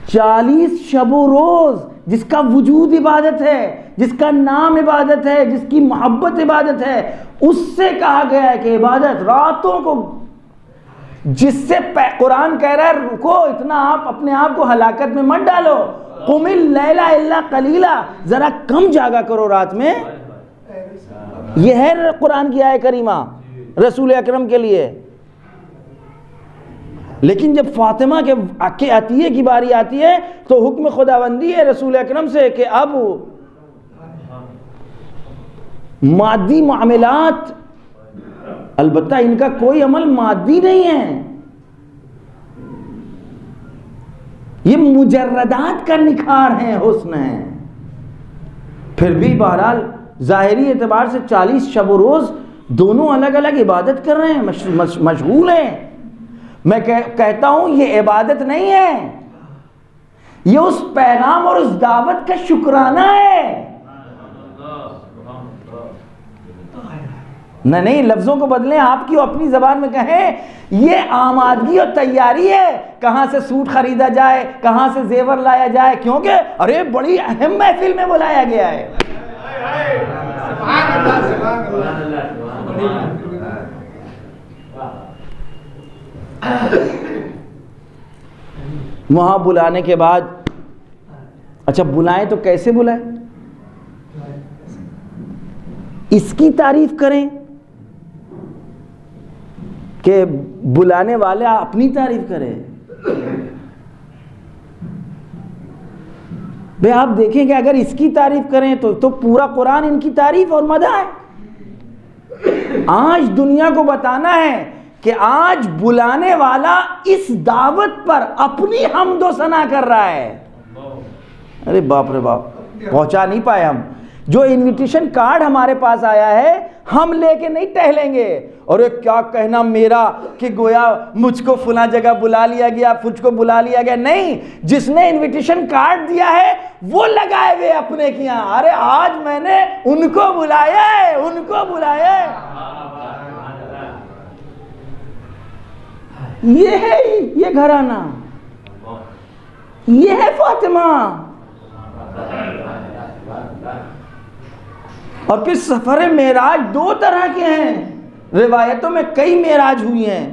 [SPEAKER 1] 40 شب و روز جس کا وجود عبادت ہے، جس کا نام عبادت ہے، جس کی محبت عبادت ہے، اس سے کہا گیا ہے کہ عبادت راتوں کو، جس سے قرآن کہہ رہا ہے رکو، اتنا آپ اپنے آپ کو ہلاکت میں مت ڈالو، قم اللیل الا قلیلا، ذرا کم جاگا کرو رات میں۔ یہ ہے قرآن کی آیت کریمہ رسول اکرم کے لیے۔ لیکن جب فاطمہ کے عطیے کی باری آتی ہے تو حکم خداوندی ہے رسول اکرم سے کہ اب مادی معاملات، البتہ ان کا کوئی عمل مادی نہیں ہے، یہ مجردات کا نکھار ہیں، حسن ہیں۔ پھر بھی بہرحال ظاہری اعتبار سے 40 شب و روز دونوں الگ الگ عبادت کر رہے ہیں، مشغول ہیں۔ میں کہتا ہوں یہ عبادت نہیں ہے، یہ اس پیغام اور اس دعوت کا شکرانہ ہے۔ نہیں، لفظوں کو بدلیں، آپ کی اپنی زبان میں کہیں۔ یہ آمادگی اور تیاری ہے، کہاں سے سوٹ خریدا جائے، کہاں سے زیور لایا جائے، کیونکہ ارے بڑی اہم محفل میں بلایا گیا ہے۔ وہاں بلانے کے بعد اچھا بلائیں تو کیسے بلائیں؟ اس کی تعریف کریں کہ بلانے والا اپنی تعریف کرے؟ بھئی آپ دیکھیں کہ اگر اس کی تعریف کریں تو پورا قرآن ان کی تعریف اور مدح ہے۔ آج دنیا کو بتانا ہے کہ آج بلانے والا اس دعوت پر اپنی حمد و ثنا کر رہا ہے۔ ارے باپ رے باپ، پہنچا نہیں پائے ہم۔ جو انویٹیشن کارڈ ہمارے پاس آیا ہے ہم لے کے نہیں ٹہلیں گے، اور ایک کیا کہنا میرا کہ گویا مجھ کو فلاں جگہ بلا لیا گیا، مجھ کو بلا لیا گیا، نہیں، جس نے انویٹیشن کارڈ دیا ہے وہ لگائے ہوئے اپنے کی یہاں، ارے آج میں نے ان کو بلایا ہے، ان کو بلایا ہے۔ یہ ہے یہ گھرانہ، یہ ہے فاطمہ۔ اور پھر سفر معراج دو طرح کے ہیں، روایتوں میں کئی معراج ہوئی ہیں۔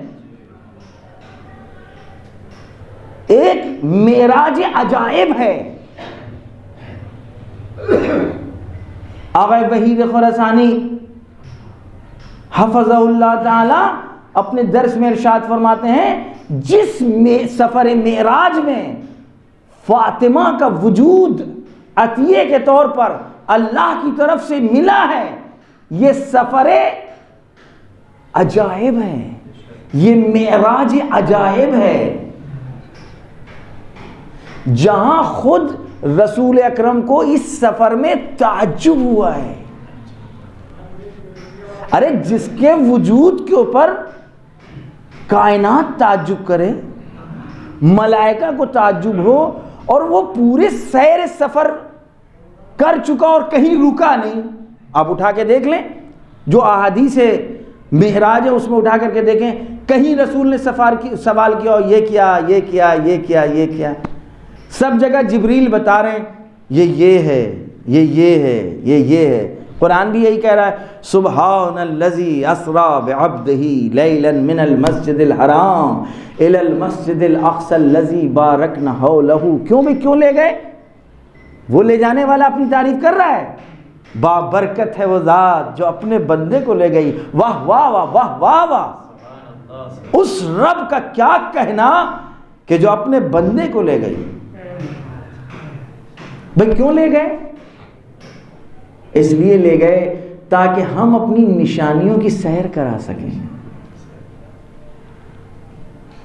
[SPEAKER 1] ایک معراج عجائب ہے، آقا وحید خراسانی حفظہ اللہ تعالی اپنے درس میں ارشاد فرماتے ہیں، جس سفر معراج میں فاطمہ کا وجود عطیے کے طور پر اللہ کی طرف سے ملا ہے، یہ سفر عجائب ہے، یہ معراج عجائب ہے، جہاں خود رسول اکرم کو اس سفر میں تعجب ہوا ہے۔ ارے جس کے وجود کے اوپر کائنات تعجب کرے، ملائکہ کو تعجب ہو، اور وہ پورے سیر سفر کر چکا اور کہیں رکا نہیں۔ آپ اٹھا کے دیکھ لیں، جو احادیث معراج ہے اس میں اٹھا کر کے دیکھیں، کہیں رسول نے سوال کیا اور یہ کیا، یہ کیا، یہ کیا، یہ کیا، سب جگہ جبریل بتا رہے ہیں یہ ہے، یہ ہے، یہ ہے۔ قرآن بھی یہی کہہ رہا ہے، سبحان الذی اسری بعبدہ لیلا من المسجد الحرام الی المسجد الاقصی الذی بارکنا حولہ۔ کیوں لے گئے؟ وہ لے جانے والا اپنی تعریف کر رہا ہے، بابرکت ہے وہ ذات جو اپنے بندے کو لے گئی۔ واہ واہ واہ واہ واہ واہ، اس رب کا کیا کہنا کہ جو اپنے بندے کو لے گئی۔ بھئی کیوں لے گئے؟ اس لیے لے گئے تاکہ ہم اپنی نشانیوں کی سیر کرا سکیں۔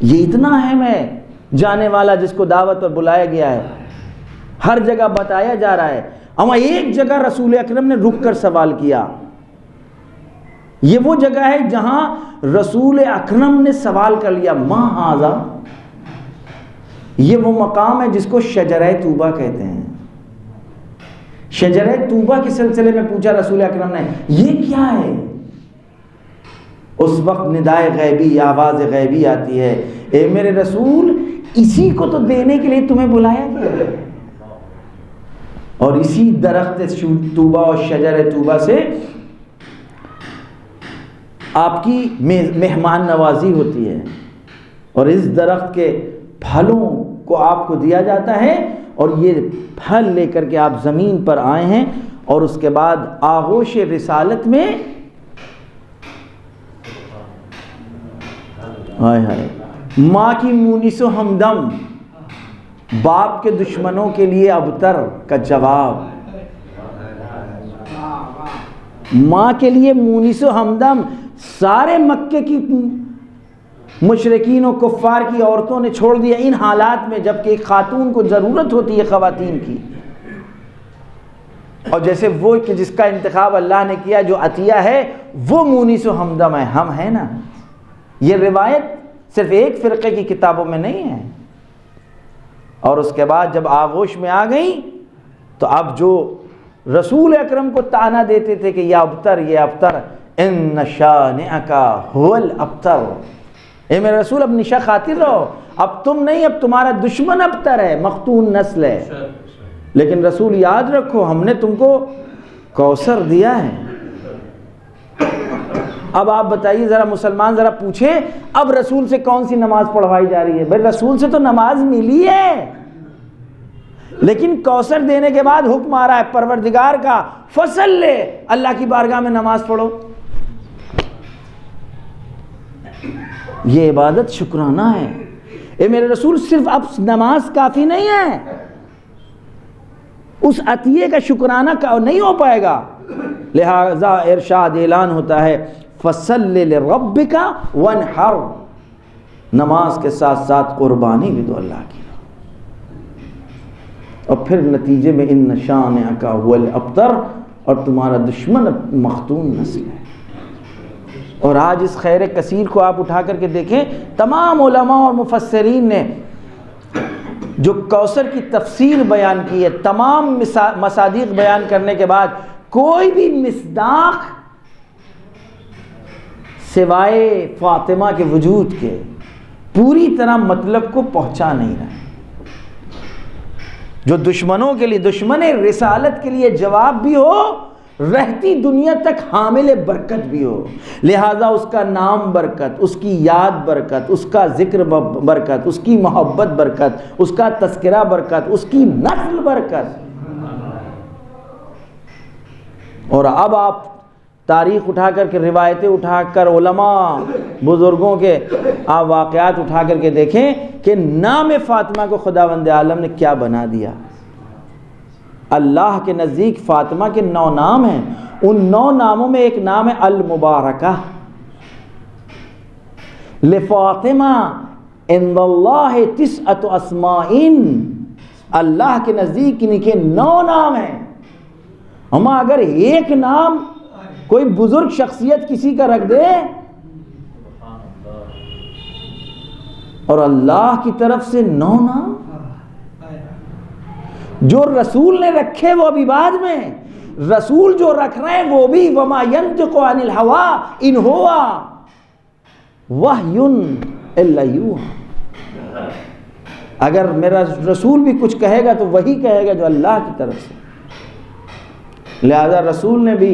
[SPEAKER 1] یہ اتنا اہم ہے جانے والا جس کو دعوت پر بلایا گیا ہے، ہر جگہ بتایا جا رہا ہے، اما ایک جگہ رسول اکرم نے رک کر سوال کیا۔ یہ وہ جگہ ہے جہاں رسول اکرم نے سوال کر لیا، ما ھذا۔ یہ وہ مقام ہے جس کو شجرہ طوبہ کہتے ہیں۔ شجرہ طوبہ کے سلسلے میں پوچھا رسول اکرم نے، یہ کیا ہے؟ اس وقت ندائے غیبی، آواز غیبی آتی ہے، اے میرے رسول اسی کو تو دینے کے لیے تمہیں بلایا گیا، اور اسی درخت طوبہ اور شجر طوبہ سے آپ کی مہمان نوازی ہوتی ہے، اور اس درخت کے پھلوں کو آپ کو دیا جاتا ہے، اور یہ پھل لے کر کے آپ زمین پر آئے ہیں، اور اس کے بعد آغوش رسالت میں ماں کی مونس و ہمدم، باپ کے دشمنوں کے لیے ابتر کا جواب، ماں کے لیے مونس و ہمدم۔ سارے مکے کی مشرکین و کفار کی عورتوں نے چھوڑ دیا ان حالات میں، جبکہ ایک خاتون کو ضرورت ہوتی ہے خواتین کی، اور جیسے وہ کہ جس کا انتخاب اللہ نے کیا، جو عطیہ ہے وہ مونس و ہمدم ہے، ہم ہیں نا۔ یہ روایت صرف ایک فرقے کی کتابوں میں نہیں ہے۔ اور اس کے بعد جب آغوش میں آ گئی تو اب جو رسول اکرم کو طعنہ دیتے تھے کہ یہ ابتر، یہ ابتر، ان شانئک هو الابتر، اے میرے رسول اب نشا خاطر رہو، اب تم نہیں، اب تمہارا دشمن ابتر ہے، مختون نسل ہے۔ لیکن رسول یاد رکھو ہم نے تم کو کوثر دیا ہے۔ اب آپ بتائیے ذرا، مسلمان ذرا پوچھیں اب رسول سے کون سی نماز پڑھوائی جا رہی ہے؟ بھائی رسول سے تو نماز ملی ہے، لیکن کوثر دینے کے بعد حکم آ رہا ہے پروردگار کا، فصلی، اللہ کی بارگاہ میں نماز پڑھو۔ یہ عبادت شکرانہ ہے۔ اے میرے رسول صرف اب نماز کافی نہیں ہے، اس عطیے کا شکرانہ نہیں ہو پائے گا، لہذا ارشاد اعلان ہوتا ہے فَصَلِّ لِرَبِّكَ وَانْحَرْ، نماز کے ساتھ ساتھ قربانی بھی دو اللہ کی۔ اور پھر نتیجے میں ان شانئک هو الابتر، اور تمہارا دشمن مختون نسل ہے۔ اور آج اس خیر کثیر کو آپ اٹھا کر کے دیکھیں، تمام علماء اور مفسرین نے جو کوثر کی تفسیر بیان کی ہے، تمام مصادیق بیان کرنے کے بعد کوئی بھی مصداق سوائے فاطمہ کے وجود کے پوری طرح مطلب کو پہنچا نہیں رہا ہے۔ جو دشمنوں کے لیے، دشمن رسالت کے لیے جواب بھی ہو، رہتی دنیا تک حامل برکت بھی ہو، لہذا اس کا نام برکت، اس کی یاد برکت، اس کا ذکر برکت، اس کی محبت برکت، اس کا تذکرہ برکت، اس کی نسل برکت۔ اور اب آپ تاریخ اٹھا کر کے، روایتیں اٹھا کر، علماء بزرگوں کے آپ واقعات اٹھا کر کے دیکھیں کہ نام فاطمہ کو خداوند عالم نے کیا بنا دیا۔ اللہ کے نزدیک فاطمہ کے 9 نام ہیں، ان 9 ناموں میں ایک نام ہے المبارکہ۔ لفاطمہ عند اللہ 9 اسماء، اللہ کے نزدیک ان کے 9 نام ہیں۔ ہما اگر ایک نام کوئی بزرگ شخصیت کسی کا رکھ دے اور اللہ کی طرف سے 9 نام، جو رسول نے رکھے وہ بھی بعد میں، رسول جو رکھ رہے ہیں وہ بھی وما ينطق عن الهوى ان هو وحی الا یوحی، اگر میرا رسول بھی کچھ کہے گا تو وہی کہے گا جو اللہ کی طرف سے۔ لہذا رسول نے بھی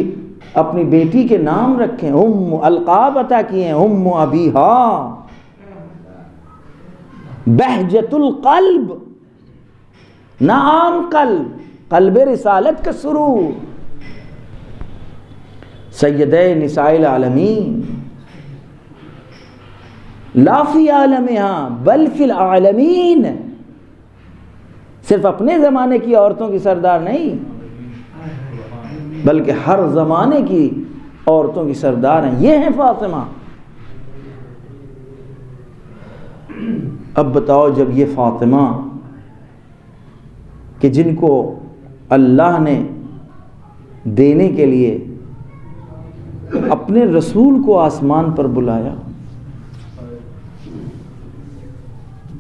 [SPEAKER 1] اپنی بیٹی کے نام رکھے، القاب عطا کیے ہیں، ابیہا، بہجت القلب، نہ عام قلب، قلب رسالت کا سرور، سیدہ نساء العالمین، لا فی عالمہا بل فی العالمین، صرف اپنے زمانے کی عورتوں کی سردار نہیں بلکہ ہر زمانے کی عورتوں کی سردار ہیں، یہ ہیں فاطمہ۔ اب بتاؤ جب یہ فاطمہ کہ جن کو اللہ نے دینے کے لیے اپنے رسول کو آسمان پر بلایا،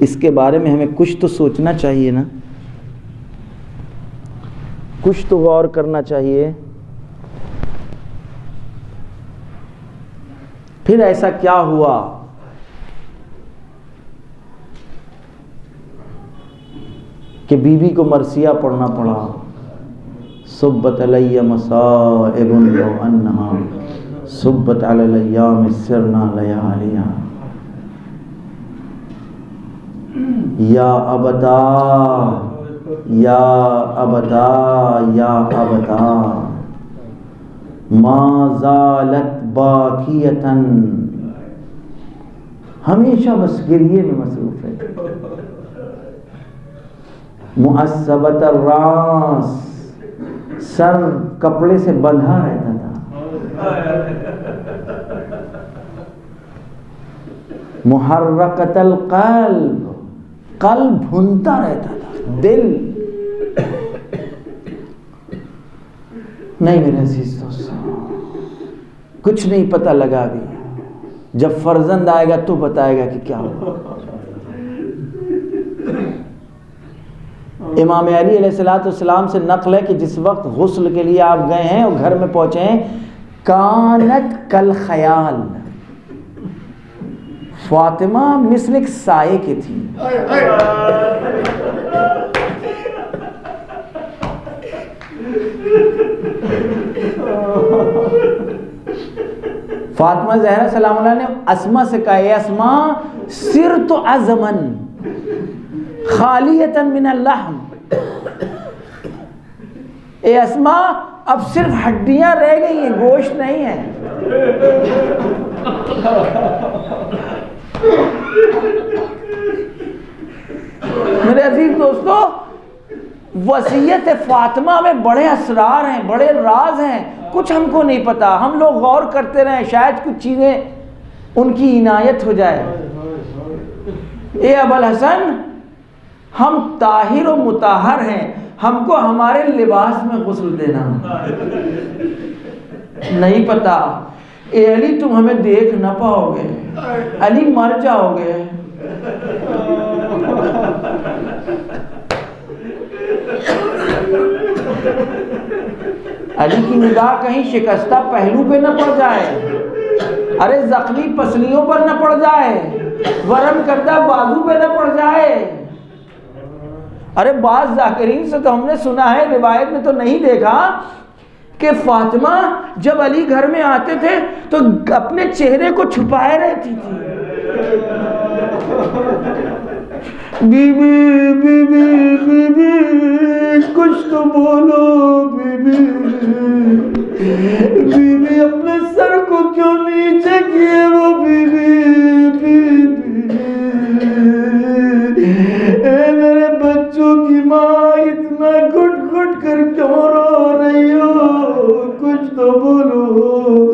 [SPEAKER 1] اس کے بارے میں ہمیں کچھ تو سوچنا چاہیے نا، کچھ تو غور کرنا چاہیے۔ پھر ایسا کیا ہوا کہ بی بی کو مرثیہ پڑھنا پڑا، صبت علی مصائب لو انہا صبت علی الیام سرنا لیالیا، یا ابدا یا ابدا یا ابدا ما زالت باکیتن، ہمیشہ بس گریے میں مصروف ہے، معصبت الراس، سر کپڑے سے بندھا رہتا تھا، محرکت القلب، قلب بھونتا رہتا تھا، دل نہیں۔ میرے عزیز دوستو کچھ نہیں پتہ لگا بھی، جب فرزند آئے گا تو بتائے گا کہ کیا ہوا۔ امام علی علیہ السلام سے نقل ہے کہ جس وقت غسل کے لیے آپ گئے ہیں اور گھر میں پہنچے ہیں، کانت کل خیال، فاطمہ مثل ایک سائے کی تھی. فاطمہ زہرا سلام اللہ نے اسما سے کہا اے اسما صرت عظما خالیتا من اللحم، اے اسما اب صرف ہڈیاں رہ گئی ہیں، گوشت نہیں ہے. میرے عزیز دوستو، وصیت فاطمہ میں بڑے اسرار ہیں، بڑے راز ہیں، کچھ ہم کو نہیں پتا. ہم لوگ غور کرتے رہیں، شاید کچھ چیزیں ان کی عنایت ہو جائے. اے ابوالحسن، ہم طاہر و مطہر ہیں، ہم کو ہمارے لباس میں غسل دینا نہیں پتا. اے علی تم ہمیں دیکھ نہ پاؤ گے، علی مر جاؤ گے. علی کی نگاہ کہیں شکستہ پہلو پہ نہ پڑ جائے، ارے زخمی پسلیوں پر نہ پڑ جائے، ورم کردہ بازو پہ نہ پڑ جائے. ارے بعض ذاکرین سے تو ہم نے سنا ہے، روایت میں تو نہیں دیکھا، کہ فاطمہ جب علی گھر میں آتے تھے تو اپنے چہرے کو چھپائے رہتی تھی. بی بی بی بی بی بی کچھ تو بولو بی بی بی بی، اپنے سر کو کیوں نیچے کیے وہ بی بی بی بی. اے میرے بچوں کی ماں، اتنا گھٹ گھٹ کر کیوں رو رہی ہو، کچھ تو بولو.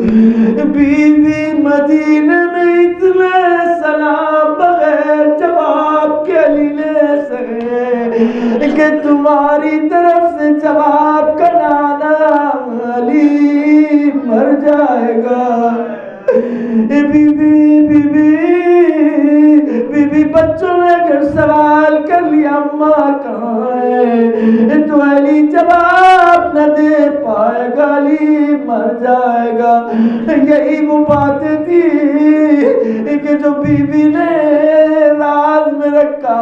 [SPEAKER 1] بی بی مدینے میں اتنے سلام بغیر جواب کے علی نے سہے کہ تمہاری طرف سے جواب کا نانا علی مر جائے گا. بی بی بی بی بی بچوں نے اگر سوال کر لیا اماں کہاں ہے، تو علی جواب نہ دے پائے گا، علی مر جائے گا. یہی وہ باتیں تھی کہ جو بی بی نے راز میں رکھا.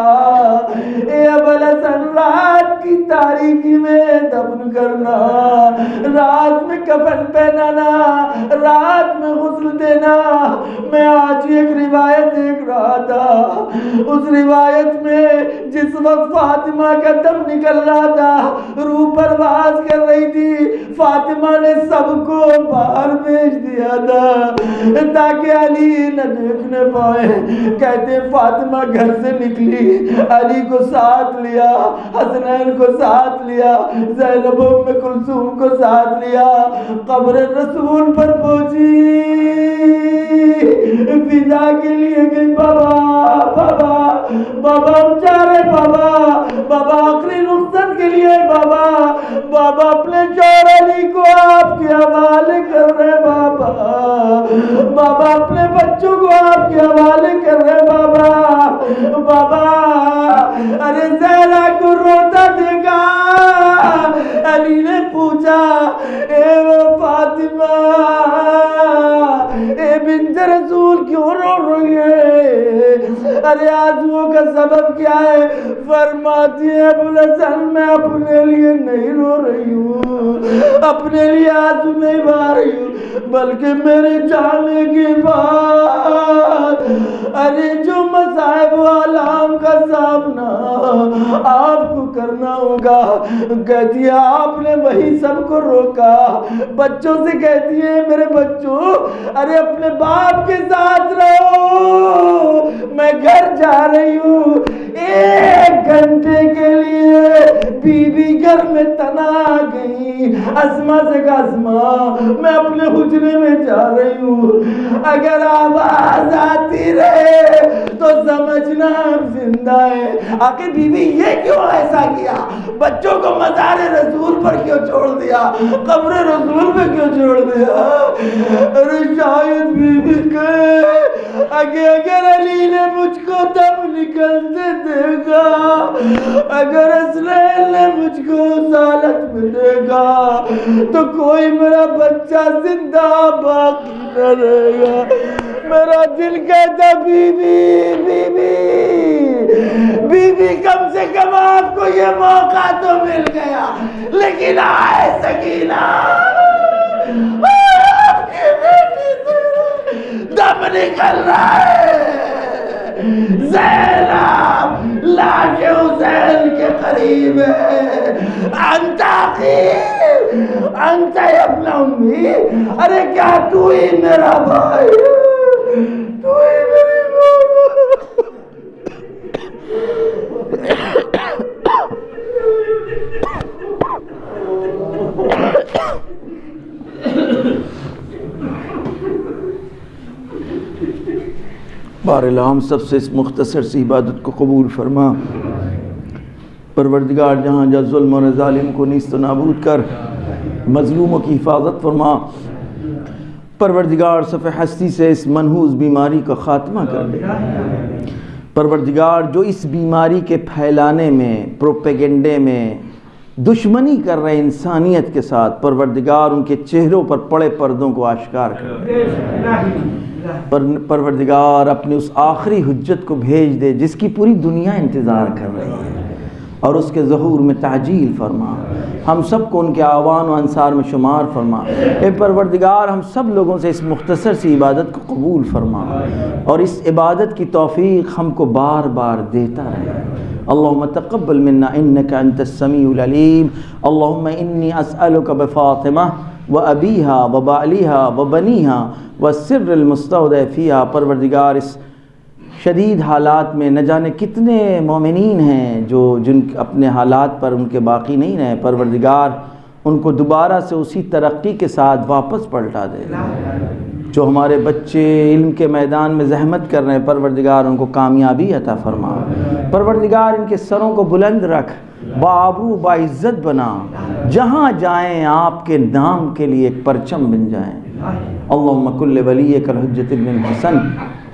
[SPEAKER 1] اے ابوالحسن، رات کی تاریکی میں دفن کرنا، رات میں کفن پہنانا، رات میں غسل دینا. میں آج ایک روایت دیکھ رہا تھا، اس روایت میں جس وقت فاطمہ کا دم نکل رہا تھا، روح پرواز کر رہی تھی، فاطمہ نے سب کو باہر بھیج دیا تھا تاکہ علی نہ دیکھنے پائے. کہتے فاطمہ گھر سے نکلی، علی کو ساتھ لیا، حسنین کو ساتھ لیا، زینب ام کلثوم کو ساتھ لیا، قبر رسول پر پہنچی، فدا کے لیے گئی. بابا بابا بابا ہم جا رہے، بابا بابا آخری رخصت کے لیے، بابا بابا اپنے شوہر علی کو آپ کے حوالے کر رہے، بابا بابا اپنے بچوں کو آپ کے حوالے کر رہے، بابا بابا. ارے زہرا کو روتا دیکھا، علی نے پوچھا اے وہ فاطمہ، اے بنت رسول کیوں رو رہی ہے؟ ارے آنسوؤں کا سبب کیا ہے؟ فرماتی ہے ابوالحسن میں اپنے لیے نہیں رو رہی ہوں، اپنے لیے آنسو نہیں بہا رہی ہوں، بلکہ میرے جانے کے بعد ارے جو مصائب و آلام کا سامنا آپ کو کرنا ہوگا. کہتی ہے آپ نے وہی سب کو روکا. بچوں سے کہتی ہے میرے بچوں ارے اپنے باپ کے ساتھ رہو، میں گھر جا رہی ہوں. 1 گھنٹے کے لیے بی بی گھر میں تنا گئی. اسما سے کہا اسما میں اپنے حجرے میں جا رہی ہوں، اگر آواز آتی رہے تو سمجھنا زندہ ہے. آخر بی بی یہ کیوں ایسا کیا؟ بچوں کو مزار رسول پر کیوں چھوڑ دیا؟ قبر رسول پہ کیوں چھوڑ دیا؟ ارے شاید بیوی کہ اگر علی نے مجھ کو دم نکلتے دیکھا، اگر اسرائیل نے مجھ کو حالت میں دیکھا تو کوئی میرا بچہ زندہ باقی نہ رہے گا۔ میرا دل کہتا بی بی کم سے کم آپ کو یہ موقع تو مل گیا، لیکن آئے سکینہ، آپ کی بیٹی سے دم نکل رہا ہے۔ زینب لاش حسین کے قریب ہے۔ انت اخی، انت ابن امی، ارے کیا تو ہی میرا بھائی، تو ہی میری ماں۔ بہرحال ہم سب سے اس مختصر سی عبادت کو قبول فرما۔ پروردگار جہاں جہاں ظلم اور ظالم کو نیست و نابود کر، مظلوموں کی حفاظت فرما۔ پروردگار صفحہ ہستی سے اس منحوس بیماری کا خاتمہ کر دے۔ پروردگار جو اس بیماری کے پھیلانے میں، پروپیگنڈے میں دشمنی کر رہے انسانیت کے ساتھ، پروردگار ان کے چہروں پر پڑے پردوں کو آشکار کر۔ پروردگار اپنے اس آخری حجت کو بھیج دے جس کی پوری دنیا انتظار کر رہی ہے، اور اس کے ظہور میں تعجیل فرما۔ ہم سب کو ان کے آوان و انصار میں شمار فرما۔ اے پروردگار ہم سب لوگوں سے اس مختصر سی عبادت کو قبول فرما، اور اس عبادت کی توفیق ہم کو بار بار دیتا رہے۔ اللہم تقبل منا انک انت السمیع العلیم۔ اللہم انی اسألک بفاطمہ وابیہا وبعلیہا وبنیہا والسر المستودع فیہا۔ پروردگار اس شدید حالات میں نہ جانے کتنے مومنین ہیں جن اپنے حالات پر ان کے باقی نہیں رہے، پروردگار ان کو دوبارہ سے اسی ترقی کے ساتھ واپس پلٹا دے۔ جو ہمارے بچے علم کے میدان میں زحمت کر رہے ہیں، پروردگار ان کو کامیابی عطا فرما۔ پروردگار ان کے سروں کو بلند رکھ، بآبرو باعزت بنا، جہاں جائیں آپ کے نام کے لیے ایک پرچم بن جائیں۔ اللہم کل ولیک الحجۃ ابن الحسن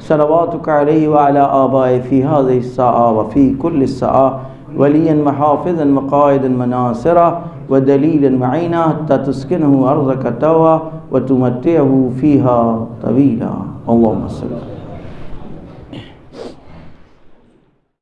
[SPEAKER 1] صلواتک علیہ وعلی آبائہ فی هذه الساعة وفی کل الساعة ولیا وحافظا وقائدا وناصرا ودلیلا معینا حتی تسکنہ ارضک طوعا وتمتعہ فیہا طویلا۔ اللہم صلی اللہ